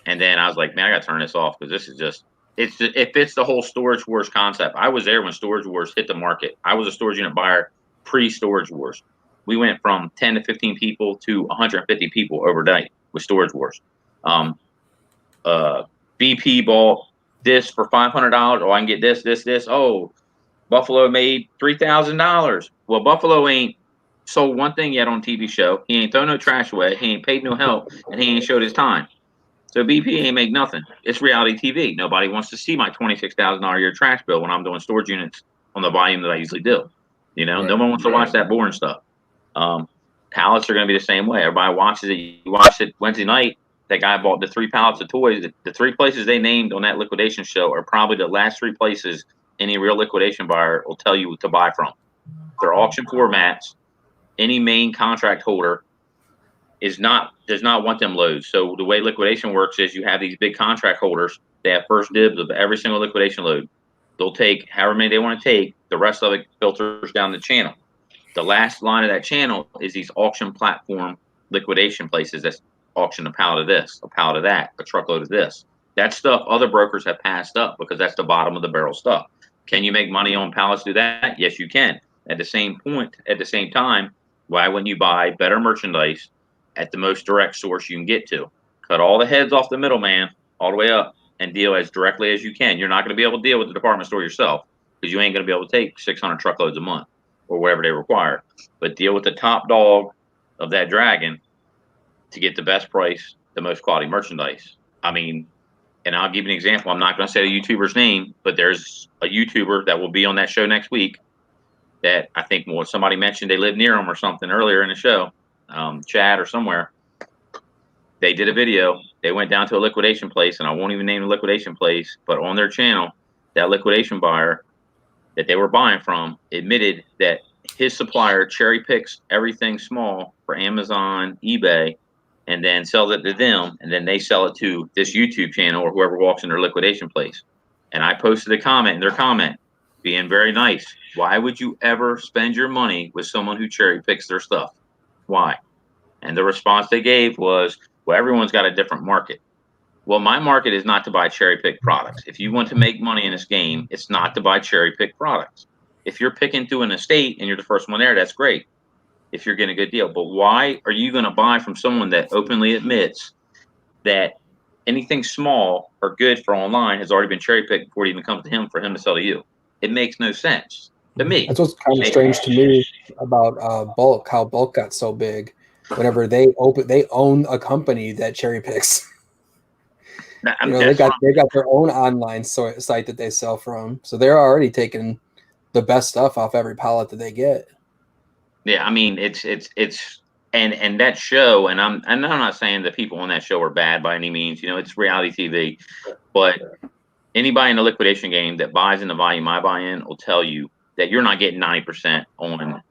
and then I was like, man, I got to turn this off because this is just. It fits the whole Storage Wars concept. I was there when Storage Wars hit the market. I was a storage unit buyer pre-Storage Wars. We went from 10 to 15 people to 150 people overnight with Storage Wars. BP bought this for $500. Oh, I can get this. Oh, Buffalo made $3,000. Well, Buffalo ain't sold one thing yet on TV show. He ain't thrown no trash away. He ain't paid no help, and he ain't showed his time. So BP ain't make nothing. It's reality TV. Nobody wants to see my $26,000 a year trash bill when I'm doing storage units on the volume that I usually do. No one wants to watch that boring stuff. Pallets are going to be the same way. Everybody watches it. You watched it Wednesday night. That guy bought the 3 pallets of toys. The 3 places they named on that liquidation show are probably the last 3 places any real liquidation buyer will tell you to buy from. They're auction formats. Any main contract holder does not want them loads. So the way liquidation works is you have these big contract holders. They have first dibs of every single liquidation load. They'll take however many they want to take. The rest of it filters down the channel. The last line of that channel is these auction platform liquidation places that auction a pallet of this, a pallet of that, a truckload of this. That stuff other brokers have passed up because that's the bottom of the barrel stuff. Can you make money on pallets through that? Yes, you can. At the same time, why wouldn't you buy better merchandise at the most direct source you can get to? Cut all the heads off the middleman all the way up and deal as directly as you can. You're not going to be able to deal with the department store yourself because you ain't going to be able to take 600 truckloads a month or whatever they require. But deal with the top dog of that dragon to get the best price, the most quality merchandise. I mean, and I'll give you an example. I'm not going to say the YouTuber's name, but there's a YouTuber that will be on that show next week that I think somebody mentioned they live near him or something earlier in the show, Chad or somewhere. They did a video. They went down to a liquidation place, and I won't even name the liquidation place, but on their channel, that liquidation buyer that they were buying from admitted that his supplier cherry picks everything small for Amazon, eBay, and then sells it to them, and then they sell it to this YouTube channel or whoever walks in their liquidation place. And I posted a comment in their comment, being very nice. Why would you ever spend your money with someone who cherry picks their stuff? Why? And the response they gave was, well, everyone's got a different market. Well, my market is not to buy cherry pick products. If you want to make money in this game, it's not to buy cherry pick products. If you're picking through an estate and you're the first one there, that's great. If you're getting a good deal. But why are you going to buy from someone that openly admits that anything small or good for online has already been cherry picked before it even comes to him for him to sell to you? It makes no sense to me. That's what's kind of strange to me about bulk, how bulk got so big. Whenever they own a company that cherry picks. They got their own online site that they sell from, so they're already taking the best stuff off every pallet that they get. Yeah, I mean it's and that show, and I'm not saying that people on that show are bad by any means. It's reality TV, but anybody in the liquidation game that buys in the volume I buy in will tell you that you're not getting 90% on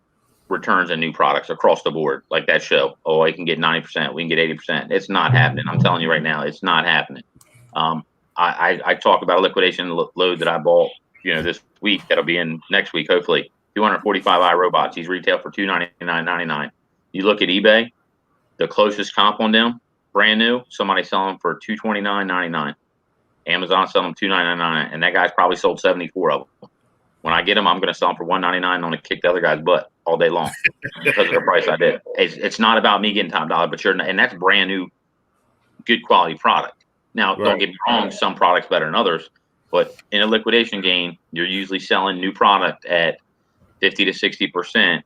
returns and new products across the board like that show. Oh, I can get 90%, we can get 80%. It's not happening. I'm telling you right now, it's not happening. I talk about a liquidation load that I bought, this week that'll be in next week, hopefully. 245 iRobots. These retail for $299.99. You look at eBay, the closest comp on them, brand new, somebody selling for $229.99. Amazon selling them $2.99, and that guy's probably sold 74 of them. When I get them, I'm going to sell them for $1.99. I'm going to kick the other guy's butt all day long because of the price I did. It's not about me getting top dollar, but and that's brand new, good quality product. Now, Don't get me wrong, some products better than others, but in a liquidation game, you're usually selling new product at 50 to 60%,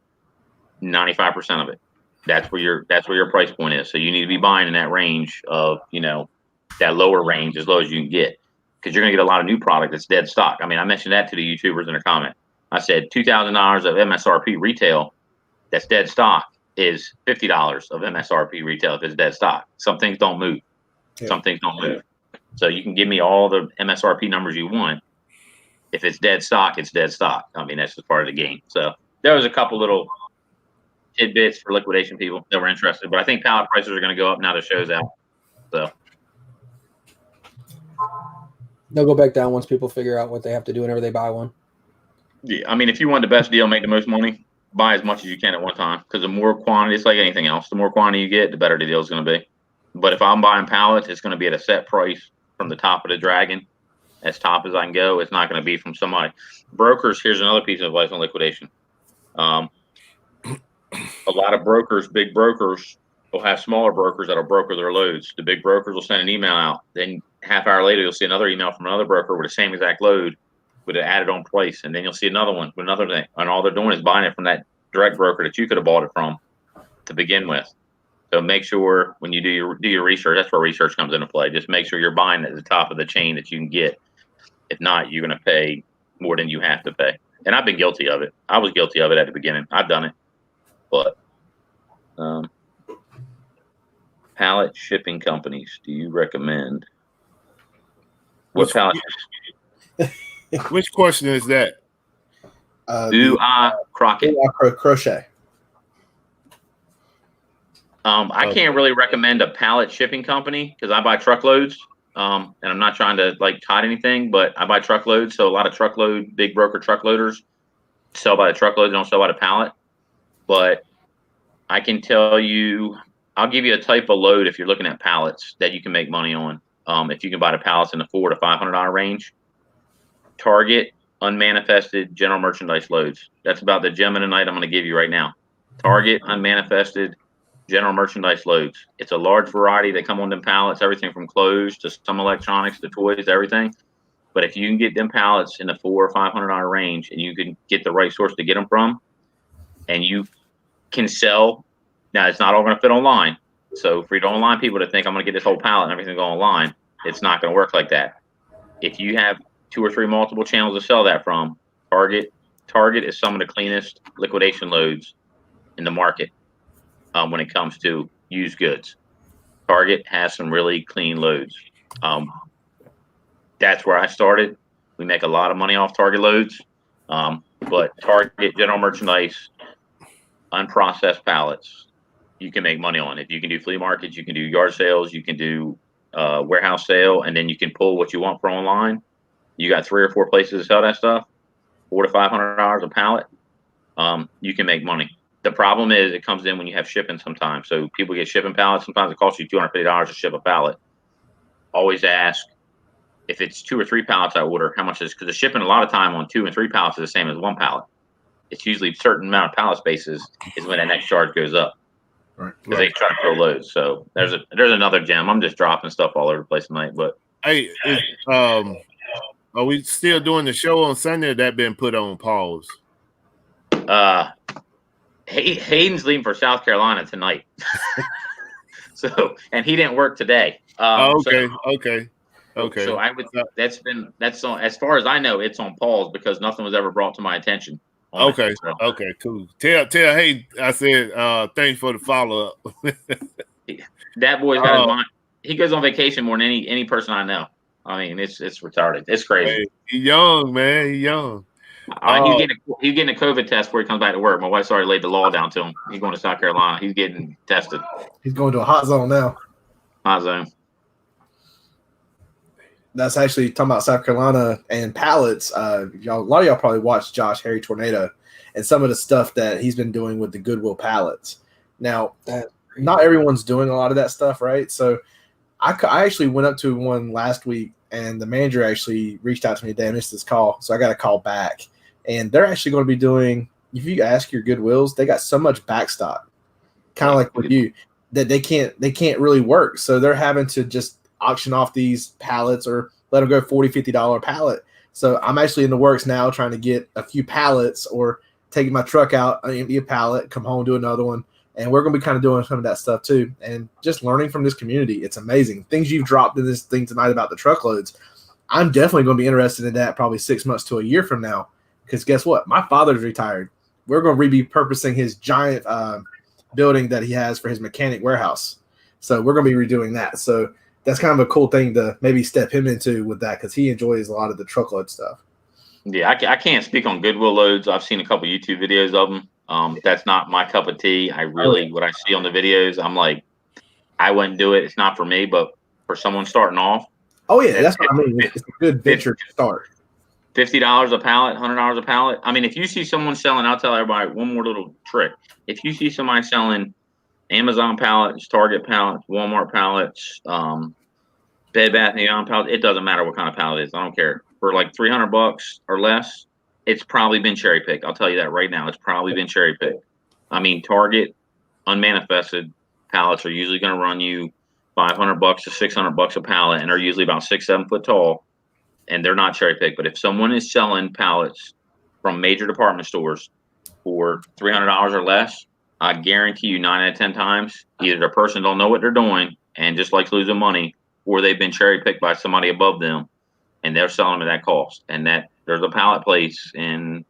95% of it. That's where your price point is. So you need to be buying in that range of, that lower range as low as you can get, because you're going to get a lot of new product that's dead stock. I mean, I mentioned that to the YouTubers in a comment. I said $2,000 of MSRP retail that's dead stock is $50 of MSRP retail if it's dead stock. Some things don't move. Yeah. Some things don't move. So you can give me all the MSRP numbers you want. If it's dead stock, it's dead stock. I mean, that's just part of the game. So there was a couple little tidbits for liquidation people that were interested, but I think pallet prices are going to go up now the show's out. So they'll go back down once people figure out what they have to do whenever they buy one. Yeah, I mean, if you want the best deal, make the most money, buy as much as you can at one time, because the more quantity, it's like anything else. The more quantity you get, the better the deal is going to be. But if I'm buying pallets, it's going to be at a set price from the top of the dragon, as top as I can go. It's not going to be from somebody. Brokers, here's another piece of advice on liquidation. A lot of brokers, big brokers, will have smaller brokers that'll broker their loads. The big brokers will send an email out. Then half hour later, you'll see another email from another broker with the same exact load with an added on price. And then you'll see another one with another thing. And all they're doing is buying it from that direct broker that you could have bought it from to begin with. So make sure when you do your research, that's where research comes into play. Just make sure you're buying at the top of the chain that you can get. If not, you're going to pay more than you have to pay. And I've been guilty of it. I was guilty of it at the beginning. I've done it. But pallet shipping companies, do you recommend? What pallet? Which question is that? Crockett. Crochet. I can't really recommend a pallet shipping company because I buy truckloads. And I'm not trying to hide anything, but I buy truckloads. So a lot of big broker truckloaders sell by the truckload. They don't sell by the pallet. But I can tell you, I'll give you a type of load if you're looking at pallets that you can make money on. If you can buy the pallets in the $400 to $500 range, Target unmanifested general merchandise loads. That's about the gem of the night I'm going to give you right now. Target unmanifested general merchandise loads. It's a large variety. They come on them pallets, everything from clothes to some electronics to toys, everything. But if you can get them pallets in the $400 or $500 range, and you can get the right source to get them from, and you can sell. Now, it's not all going to fit online. So for the online people to think I'm going to get this whole pallet and everything go online, it's not going to work like that. If you have 2 or 3 multiple channels to sell that from, Target is some of the cleanest liquidation loads in the market when it comes to used goods. Target has some really clean loads. That's where I started. We make a lot of money off Target loads, but Target general merchandise, unprocessed pallets, you can make money on. If you can do flea markets, you can do yard sales, you can do warehouse sale, and then you can pull what you want for online. You got 3 or 4 places to sell that stuff, $400 to $500 a pallet. You can make money. The problem is it comes in when you have shipping sometimes. So people get shipping pallets. Sometimes it costs you $250 to ship a pallet. Always ask if it's 2 or 3 pallets I order, how much is, because the shipping a lot of time on 2 and 3 pallets is the same as 1 pallet. It's usually a certain amount of pallet spaces is when that next charge goes up. Because they try to fill loads. So there's another gem. I'm just dropping stuff all over the place tonight. But hey, are we still doing the show on Sunday? Or that been put on pause? Hayden's leaving for South Carolina tonight. So, and he didn't work today. Okay. So I would. That's on. As far as I know, it's on pause because nothing was ever brought to my attention. Okay, cool. Tell Hayden I said thanks for the follow up. That boy's got his mind. He goes on vacation more than any person I know. I mean, it's retarded. It's crazy. Hey, he's young, man. He's young. He's getting a COVID test before he comes back to work. My wife's already laid the law down to him. He's going to South Carolina. He's getting tested. He's going to a hot zone now. Hot zone. That's actually talking about South Carolina and pallets. A lot of y'all probably watched Josh Harry Tornado and some of the stuff that he's been doing with the Goodwill pallets. Now, not everyone's doing a lot of that stuff, right? So I actually went up to one last week and the manager actually reached out to me today. I missed this call, so I got a call back. And they're actually going to be doing, if you ask your Goodwills, they got so much backstock, kind of like with you, that they can't really work. So they're having to just auction off these pallets or let them go $40, $50 pallet. So I'm actually in the works now trying to get a few pallets or taking my truck out, empty a pallet, come home, do another one. And we're going to be kind of doing some of that stuff too. And just learning from this community. It's amazing. Things you've dropped in this thing tonight about the truckloads. I'm definitely going to be interested in that probably 6 months to a year from now. Because guess what? My father's retired. We're going to be repurposing his giant building that he has for his mechanic warehouse. So we're going to be redoing that. So that's kind of a cool thing to maybe step him into with that, because he enjoys a lot of the truckload stuff. Yeah, I can't speak on Goodwill loads. I've seen a couple YouTube videos of them. That's not my cup of tea. What I see on the videos, I'm like, I wouldn't do it. It's not for me, but for someone starting off. Oh, yeah, that's what I mean. It's a good venture to start. $50 a pallet, $100 a pallet. I mean, if you see someone selling, I'll tell everybody one more little trick. If you see somebody selling Amazon pallets, Target pallets, Walmart pallets, Bed Bath & Beyond pallets, it doesn't matter what kind of pallet it is. I don't care. For like $300 or less, it's probably been cherry picked. I'll tell you that right now. It's probably been cherry picked. I mean, Target unmanifested pallets are usually going to run you $500 to $600 a pallet, and they're usually about 6-7 foot tall, and they're not cherry picked. But if someone is selling pallets from major department stores for $300 or less, I guarantee you 9 out of 10 times, either the person don't know what they're doing and just likes losing money, or they've been cherry picked by somebody above them, and they're selling them at that cost. And that there's a pallet place in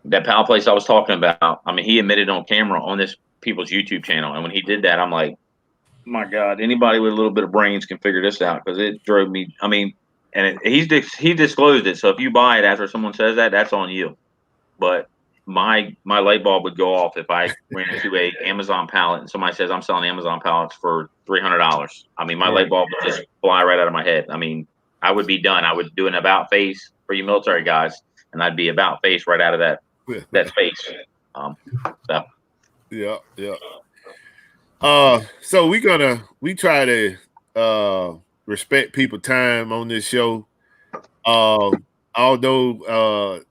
that pallet place I was talking about. I mean, he admitted on camera on this people's YouTube channel. And when he did that, I'm like, my God, anybody with a little bit of brains can figure this out, because it drove me. I mean, and he disclosed it. So if you buy it after someone says that, that's on you. But my light bulb would go off if I ran into a Amazon pallet and somebody says I'm selling Amazon pallets for $300. I mean, my light bulb would just fly right out of my head. I mean, I would be done. I would do an about face for you military guys, and I'd be about face right out of that space. So yeah. So we try to respect people's time on this show. Although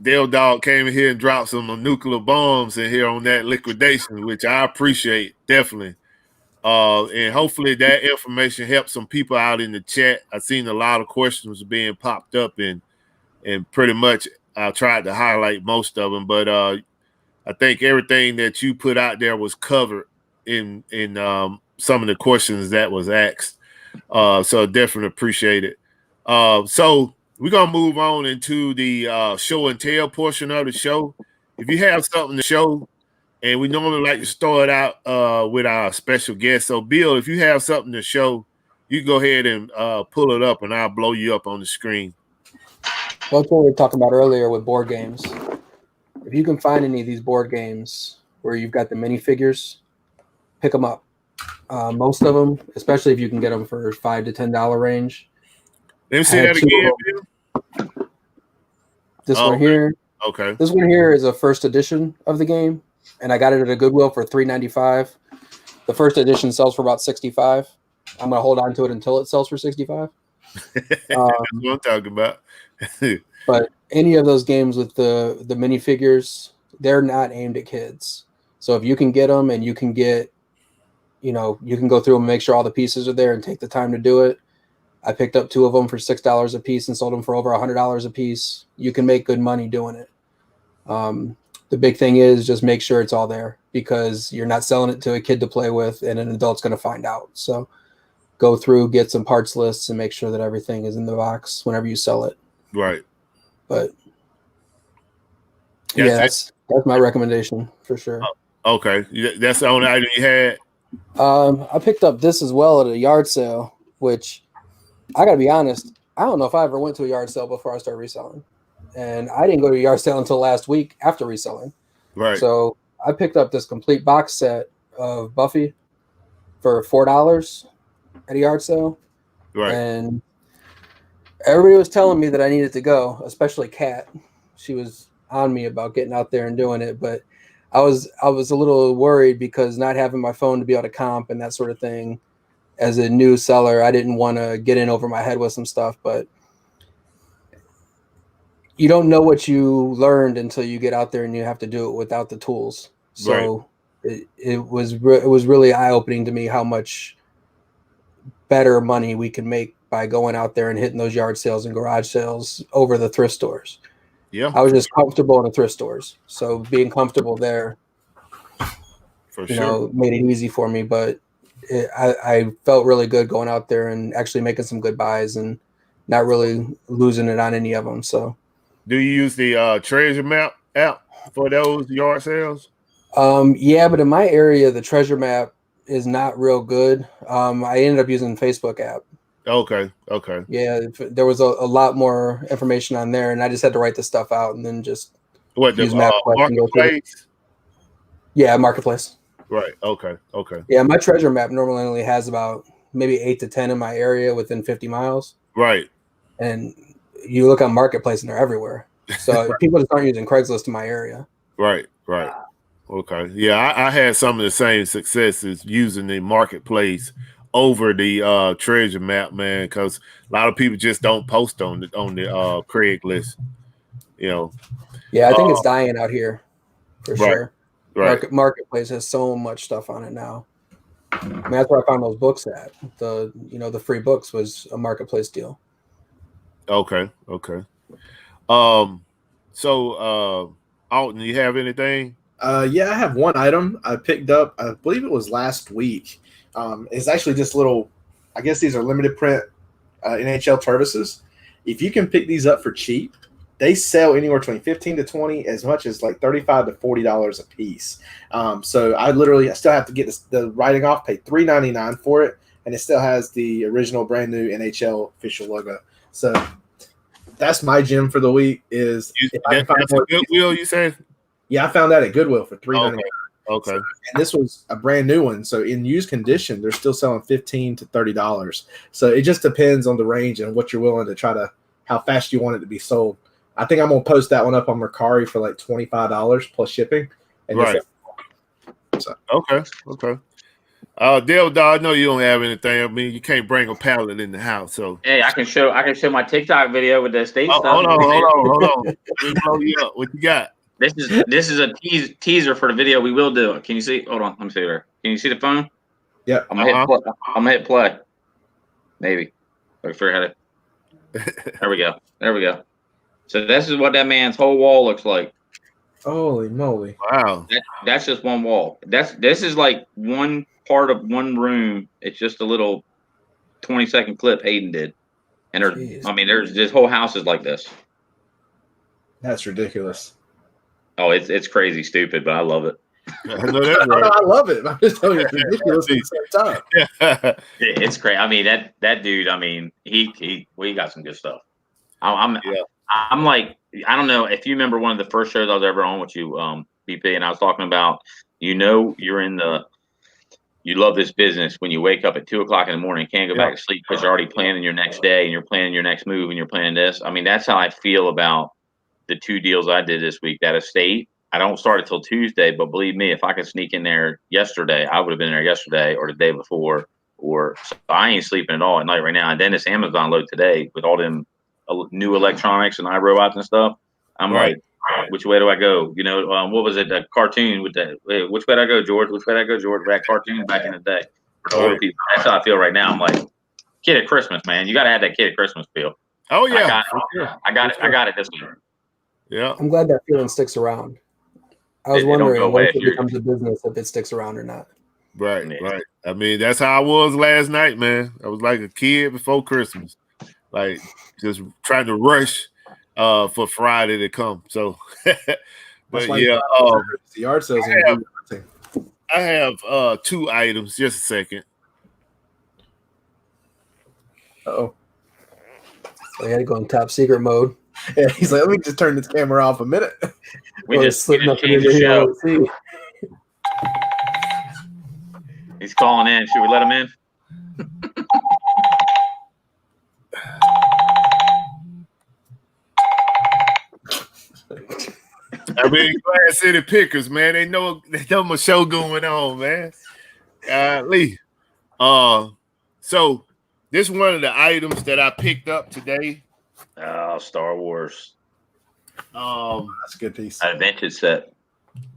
Dale Dog came in here and dropped some nuclear bombs in here on that liquidation, which I appreciate definitely. And hopefully that information helps some people out in the chat. I've seen a lot of questions being popped up, and pretty much I tried to highlight most of them. But I think everything that you put out there was covered in some of the questions that was asked. So definitely appreciate it. So we're gonna move on into the show and tell portion of the show. If you have something to show, and we normally like to start out with our special guest. So, Bill, if you have something to show, you go ahead and pull it up, and I'll blow you up on the screen. Well, that's what we were talking about earlier with board games. If you can find any of these board games where you've got the minifigures, pick them up. Most of them, especially if you can get them for $5 to $10 range. Let me see that again, Bill. This one here. Okay. This one here is a first edition of the game, and I got it at a Goodwill for $3.95. The first edition sells for about $65. I'm gonna hold on to it until it sells for $65. That's what I'm talking about. But any of those games with the minifigures, they're not aimed at kids. So if you can get them and you can get, you can go through them and make sure all the pieces are there and take the time to do it. I picked up 2 of them for $6 a piece and sold them for over $100 a piece. You can make good money doing it. The big thing is just make sure it's all there, because you're not selling it to a kid to play with and an adult's going to find out. So go through, get some parts lists, and make sure that everything is in the box whenever you sell it. Right. But that's my recommendation for sure. Okay. That's the only item you had? I picked up this as well at a yard sale, which I got to be honest, I don't know if I ever went to a yard sale before I started reselling. And I didn't go to a yard sale until last week after reselling. Right. So I picked up this complete box set of Buffy for $4 at a yard sale. Right. And everybody was telling me that I needed to go, especially Kat. She was on me about getting out there and doing it. But I was a little worried because not having my phone to be able to comp and that sort of thing, as a new seller, I didn't want to get in over my head with some stuff, but you don't know what you learned until you get out there and you have to do it without the tools. So it was really eye-opening to me how much better money we can make by going out there and hitting those yard sales and garage sales over the thrift stores. Yeah, I was just comfortable in the thrift stores, so being comfortable there, for sure. made it easy for me. But I felt really good going out there and actually making some good buys and not really losing it on any of them. So, do you use the Treasure Map app for those yard sales? Yeah, but in my area, the Treasure Map is not real good. I ended up using the Facebook app. Okay. Yeah, there was a lot more information on there, and I just had to write the stuff out and then just use MapQuest and go through it. Marketplace? Yeah, Marketplace. Right. Okay. Yeah, my Treasure Map normally only has about maybe 8 to 10 in my area within 50 miles. Right. And you look on Marketplace and they're everywhere. So people just aren't using Craigslist in my area. Right. Okay. Yeah, I had some of the same successes using the Marketplace over the Treasure Map, man, because a lot of people just don't post on the Craigslist. Yeah, I think it's dying out here for sure. Right. Marketplace has so much stuff on it now. I mean, that's where I found those books at. The free books was a Marketplace deal. Okay. So Alton, you have anything? Yeah, I have one item I picked up. I believe it was last week. It's actually just little. I guess these are limited print NHL Turvises. If you can pick these up for cheap, they sell anywhere between $15 to $20, as much as like $35 to $40 a piece. So I still have to get the writing off, pay $3.99 for it, and it still has the original brand new NHL official logo. So that's my gem for the week. Is that's a Goodwill, you said? Yeah, I found that at Goodwill for $3.99. Okay. And this was a brand new one. So in used condition, they're still selling $15 to $30. So it just depends on the range and what you're willing to how fast you want it to be sold. I think I'm going to post that one up on Mercari for like $25 plus shipping. And right. Okay. Dale, I know you don't have anything. I mean, you can't bring a pallet in the house. So hey, I can show my TikTok video with the state stuff. Hold on. Let me blow you up. What you got? This is a teaser for the video we will do. Can you see? Hold on, let me see there. Can you see the phone? Yeah. I'm gonna hit play. Maybe. I figure how to. There we go. So this is what that man's whole wall looks like. Holy moly! Wow. That's just one wall. This is like one part of one room. It's just a little 20-second clip Hayden did, and there's this whole house is like this. That's ridiculous. Oh, it's crazy stupid, but I love it. I know that's right. I love it. I'm just telling you, it's ridiculous at the same time. It's crazy. I mean, that dude. I mean, we got some good stuff. I'm like, I don't know if you remember one of the first shows I was ever on with you, BP, and I was talking about, you love this business when you wake up at 2:00 in the morning, can't go back to sleep because you're already planning your next day and you're planning your next move and you're planning this. I mean, that's how I feel about the 2 deals I did this week. That estate, I don't start until Tuesday, but believe me, if I could sneak in there yesterday, I would have been there yesterday or the day before. So I ain't sleeping at all at night right now. And then this Amazon load today with all them new electronics and iRobots and stuff. I'm like, which way do I go? What was it? The cartoon with that? Which way do I go, George? Which way do I go, George? That cartoon back in the day. For older people. That's how I feel right now. I'm like, kid at Christmas, man. You got to have that kid at Christmas feel. Oh yeah, I got it this year. Yeah, I'm glad that feeling sticks around. I was wondering when it becomes a business, if it sticks around or not. Right. I mean, that's how I was last night, man. I was like a kid before Christmas, like just trying to rush for Friday to come. So, but yeah, the yard sales. I have 2 items. Just a second. Oh, I had to go in top secret mode. Yeah, he's like, let me just turn this camera off a minute. We just changed the show. He's calling in. Should we let him in? I mean, Glass City Pickers, man. They know my show going on, man. Lee. So this is one of the items that I picked up today. Oh, Star Wars. That's a good piece. That vintage set.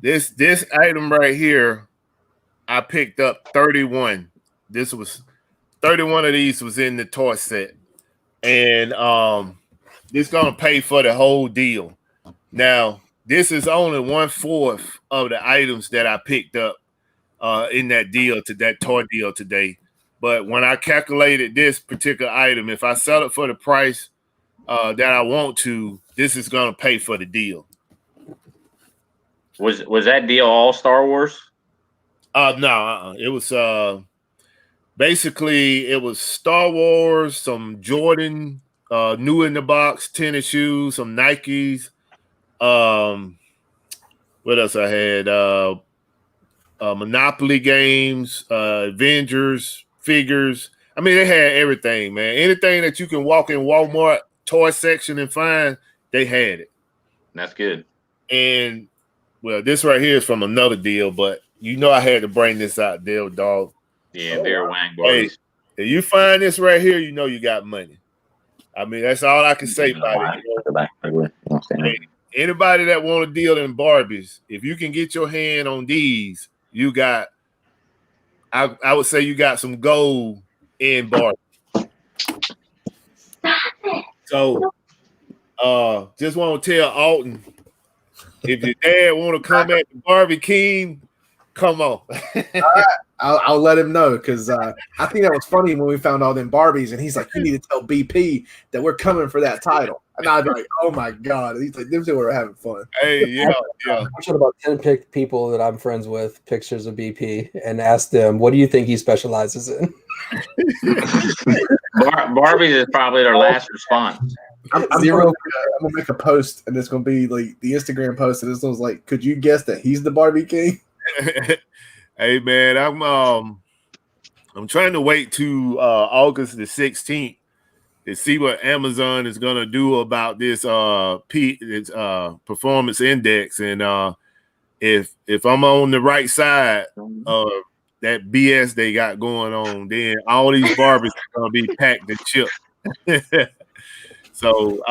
This item right here, I picked up 31. This was 31 of these was in the toy set. And this gonna pay for the whole deal. Now, this is only 1/4 of the items that I picked up in that deal to that toy deal today. But when I calculated this particular item, if I sell it for the price that I want to, this is gonna pay for the deal. Was that deal all Star Wars? No, it was basically it was Star Wars, some Jordan, new in the box tennis shoes, some Nikes. What else I had? Monopoly games, Avengers figures. I mean, they had everything, man. Anything that you can walk in Walmart toy section and find, they had it. That's good. And well, this right here is from another deal, but you know I had to bring this out, deal, dog. Yeah, Bear Wang Barbies. Hey, if you find this right here, you know you got money. I mean, that's all I can say about it. Hey, anybody that want a deal in Barbies, if you can get your hand on these, you got. I would say you got some gold in Barbie. So, just want to tell Alton, if your dad want to come at the Barbie King, come on. All right. I'll let him know because I think that was funny when we found all them Barbies, and he's like, "You need to tell BP that we're coming for that title." And I'd be like, "Oh my god!" He's like, "Them two were having fun." Hey, yeah. I showed about 10 people that I'm friends with pictures of BP and asked them, "What do you think he specializes in?" Barbies is probably their last response. I'm gonna make a post, and it's gonna be like the Instagram post, and this was like, "Could you guess that he's the Barbie King?" Hey man, I'm trying to wait to August the 16th to see what Amazon is gonna do about this performance index, and if I'm on the right side of that BS they got going on, then all these Barbies are gonna be packed and chipped. So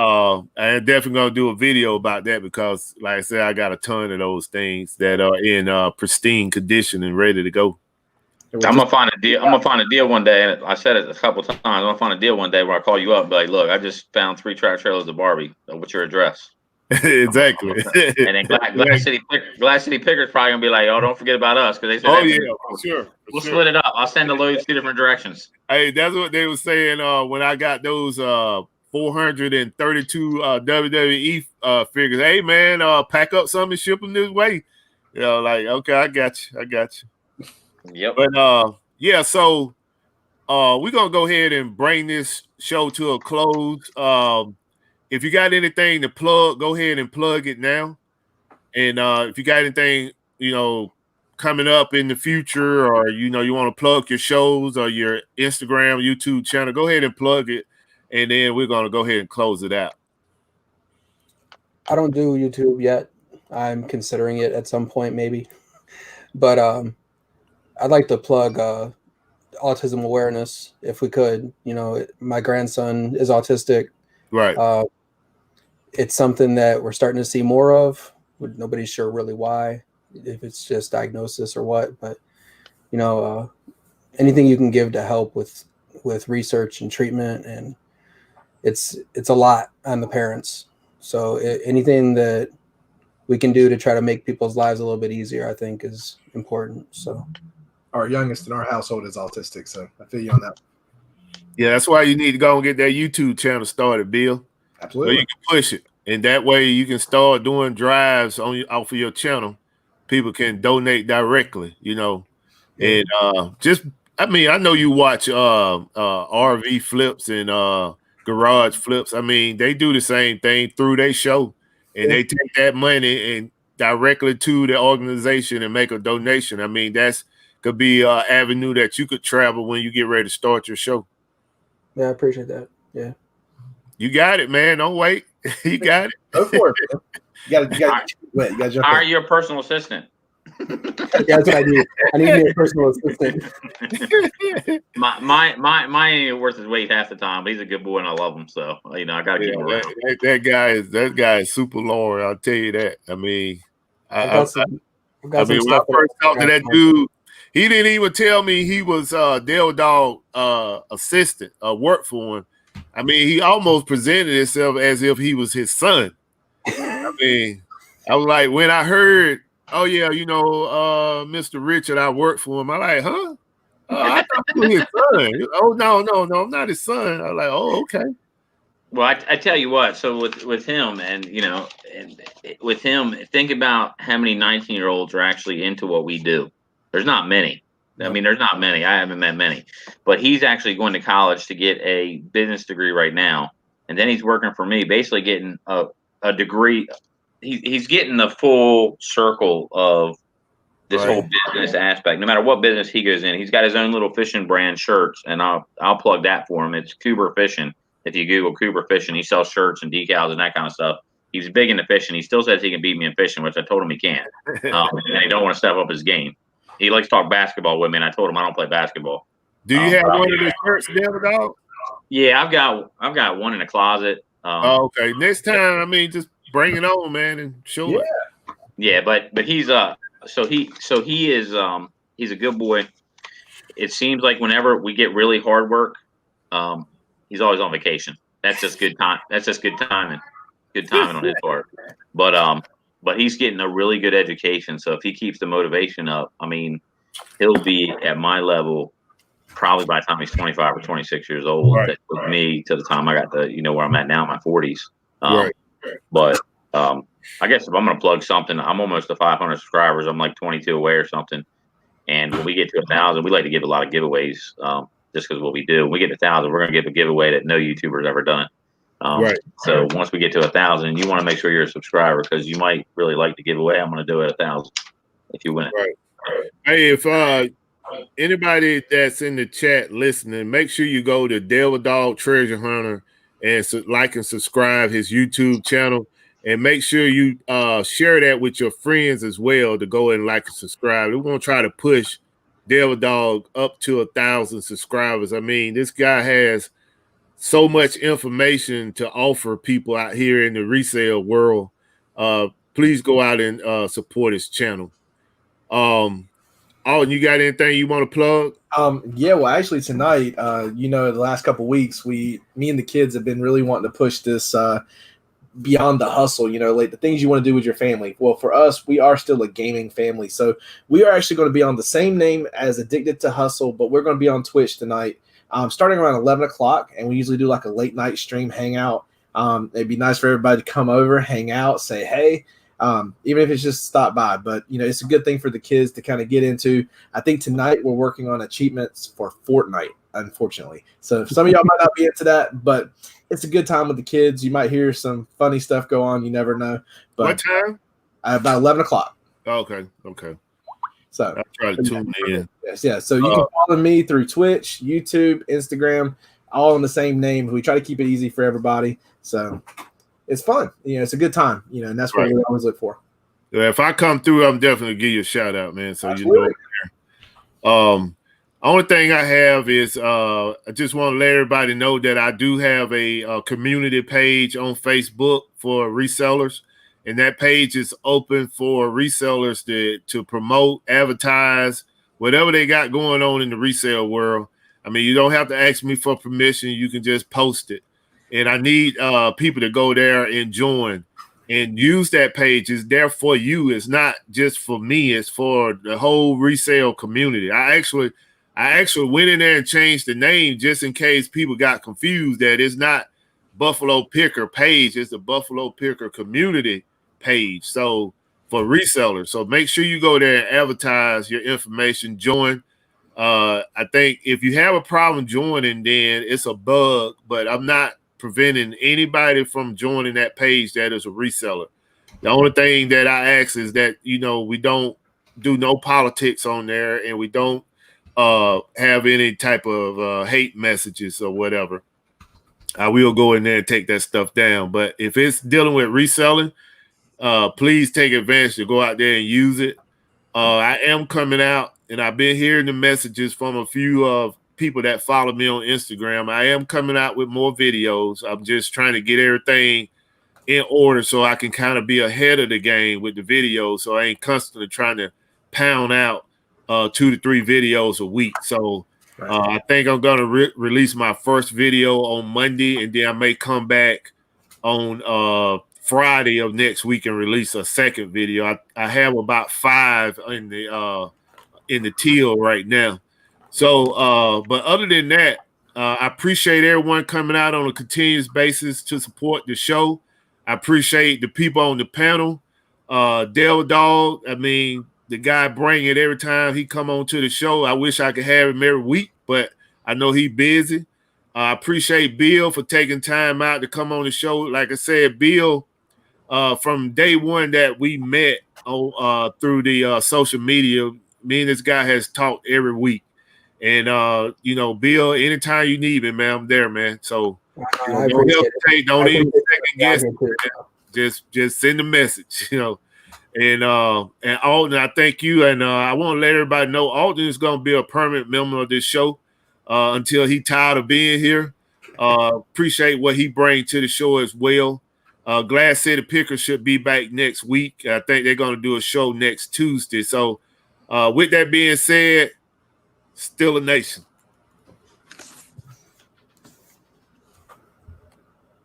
I'm definitely gonna do a video about that because, like I said, I got a ton of those things that are in pristine condition and ready to go. I'm gonna find a deal. I'm gonna find a deal one day, and I said it a couple times. I'm gonna find a deal one day where I call you up, and be like, "Look, I just found 3 track trailers of Barbie. What's your address?" Exactly. And then Glass City Picker's probably gonna be like, "Oh, don't forget about us,because they said, oh yeah, for sure. We'll split it up. I'll send the loads 2 different directions." Hey, that's what they were saying when I got those 432 WWE figures. Hey man, pack up some and ship them this way. You know, like, okay, I got you. Yep. But yeah, so we're gonna go ahead and bring this show to a close. If you got anything to plug, go ahead and plug it now. And if you got anything, coming up in the future, or you want to plug your shows or your Instagram, YouTube channel, go ahead and plug it. And then we're going to go ahead and close it out. I don't do YouTube yet. I'm considering it at some point, maybe. But I'd like to plug autism awareness, if we could. My grandson is autistic. Right. It's something that we're starting to see more of. Nobody's sure really why, if it's just diagnosis or what. But, anything you can give to help with research and treatment, and it's a lot on the parents. So anything that we can do to try to make people's lives a little bit easier, I think, is important. So our youngest in our household is autistic, so I feel you on that. Yeah, that's why you need to go and get that YouTube channel started, Bill. Absolutely. So you can push it, and that way you can start doing drives off of your channel. People can donate directly, and I know you watch RV flips and garage flips. I mean, they do the same thing through their show, and they take that money and directly to the organization and make a donation. I mean, that's could be an avenue that you could travel when you get ready to start your show. Yeah, I appreciate that. Yeah, you got it, man. Don't wait. You got it. Go for it. You got to jump Hire your personal assistant. Yeah, that's what I need. I need me a personal assistant. My ain't worth his weight half the time, but he's a good boy and I love him. So I gotta keep him around. That guy is super loyal. I'll tell you that. I mean, I've got some when I stuff first talked to that dude, he didn't even tell me he was Dale Dog assistant, work for him. I mean, he almost presented himself as if he was his son. I mean, I was like, when I heard, oh yeah, Mr. Richard, I work for him. I'm like, huh? I thought you were his son. Oh no, I'm not his son. I was like, oh, okay. Well, I tell you what. So with him, and with him, think about how many 19-year-olds are actually into what we do. There's not many. I mean, there's not many. I haven't met many. But he's actually going to college to get a business degree right now, and then he's working for me, basically getting a degree. He's getting the full circle of this whole business aspect. No matter what business he goes in, he's got his own little fishing brand shirts, and I'll plug that for him. It's Cooper Fishing. If you Google Cooper Fishing, he sells shirts and decals and that kind of stuff. He's big into fishing. He still says he can beat me in fishing, which I told him he can't. And he don't want to step up his game. He likes to talk basketball with me, and I told him I don't play basketball. Do you have one of his shirts, Devil Dog? Yeah, I've got one in the closet. Okay. Next time, I mean, just bring it on, man, and show it. Yeah, but he's so he is he's a good boy. It seems like whenever we get really hard work, he's always on vacation. That's just good time. That's just good timing. Good timing on his part. But he's getting a really good education. So if he keeps the motivation up, I mean, he'll be at my level probably by the time he's 25 or 26 years old. Right. That took me to the time I got to where I'm at now in my 40s. But I guess if I'm going to plug something, I'm almost to 500 subscribers. I'm like 22 away or something. And when we get to 1,000, we like to give a lot of giveaways just because what we do. When we get to 1,000, we're going to give a giveaway that no YouTuber's ever done. So once we get to 1,000, you want to make sure you're a subscriber because you might really like the giveaway. I'm going to do it at 1,000 if you win it. Right. Hey, if anybody that's in the chat listening, make sure you go to Devil Dog Treasure Hunter and like and subscribe his YouTube channel. And make sure you share that with your friends as well to go and like and subscribe. We're going to try to push Devil Dog up to 1,000 subscribers. I mean, this guy has so much information to offer people out here in the resale world. Please go out and support his channel. And you got anything you want to plug? Yeah, well, actually tonight, the last couple of weeks, me and the kids have been really wanting to push this beyond the hustle, like the things you want to do with your family. Well, for us, we are still a gaming family. So we are actually going to be on the same name as Addicted to Hustle, but we're going to be on Twitch tonight, starting around 11 o'clock. And we usually do like a late night stream hangout. It'd be nice for everybody to come over, hang out, say, hey, even if it's just stop by. But, it's a good thing for the kids to kind of get into. I think tonight we're working on achievements for Fortnite, unfortunately. So some of y'all might not be into that, but it's a good time with the kids. You might hear some funny stuff go on. You never know. But what time? About 11 o'clock. Okay. So I'll try to tune in. Yeah. So you can follow me through Twitch, YouTube, Instagram, all in the same name. We try to keep it easy for everybody. So it's fun. It's a good time, and that's what we always look for. Yeah, if I come through, I'm definitely give you a shout out, man. So Absolutely. Only thing I have is I just want to let everybody know that I do have a community page on Facebook for resellers, and that page is open for resellers to promote, advertise, whatever they got going on in the resale world. I mean, you don't have to ask me for permission. You can just post it. And I need people to go there and join and use that page. It's there for you. It's not just for me. It's for the whole resale community. I actually went in there and changed the name just in case people got confused that it's not Buffalo Picker page. It's the Buffalo Picker community page. So for resellers. So make sure you go there and advertise your information, join. I think if you have a problem joining, then it's a bug, but I'm not preventing anybody from joining that page that is a reseller. The only thing that I ask is that, we don't do no politics on there and we don't have any type of hate messages or whatever. I will go in there and take that stuff down. But if it's dealing with reselling, please take advantage to go out there and use it. I am coming out, and I've been hearing the messages from a few people that follow me on Instagram. I am coming out with more videos. I'm just trying to get everything in order so I can kind of be ahead of the game with the videos, so I ain't constantly trying to pound out 2 to 3 videos a week. So I think I'm going to release my first video on Monday, and then I may come back on Friday of next week and release a second video. I have about 5 in the teal right now. So, but other than that, I appreciate everyone coming out on a continuous basis to support the show. I appreciate the people on the panel. Dale Dog, I mean, the guy bring it every time he come on to the show. I wish I could have him every week, but I know he's busy. I appreciate Bill for taking time out to come on the show. Like I said, Bill, from day one that we met through the social media, me and this guy has talked every week. And, Bill, anytime you need me, man, I'm there, man. So don't hesitate. Don't even second guess it. Just send a message, And Alden, I thank you. And I want to let everybody know Alden is going to be a permanent member of this show until he's tired of being here. Appreciate what he brings to the show as well. Glass City Picker should be back next week. I think they're going to do a show next Tuesday. So with that being said, still a nation.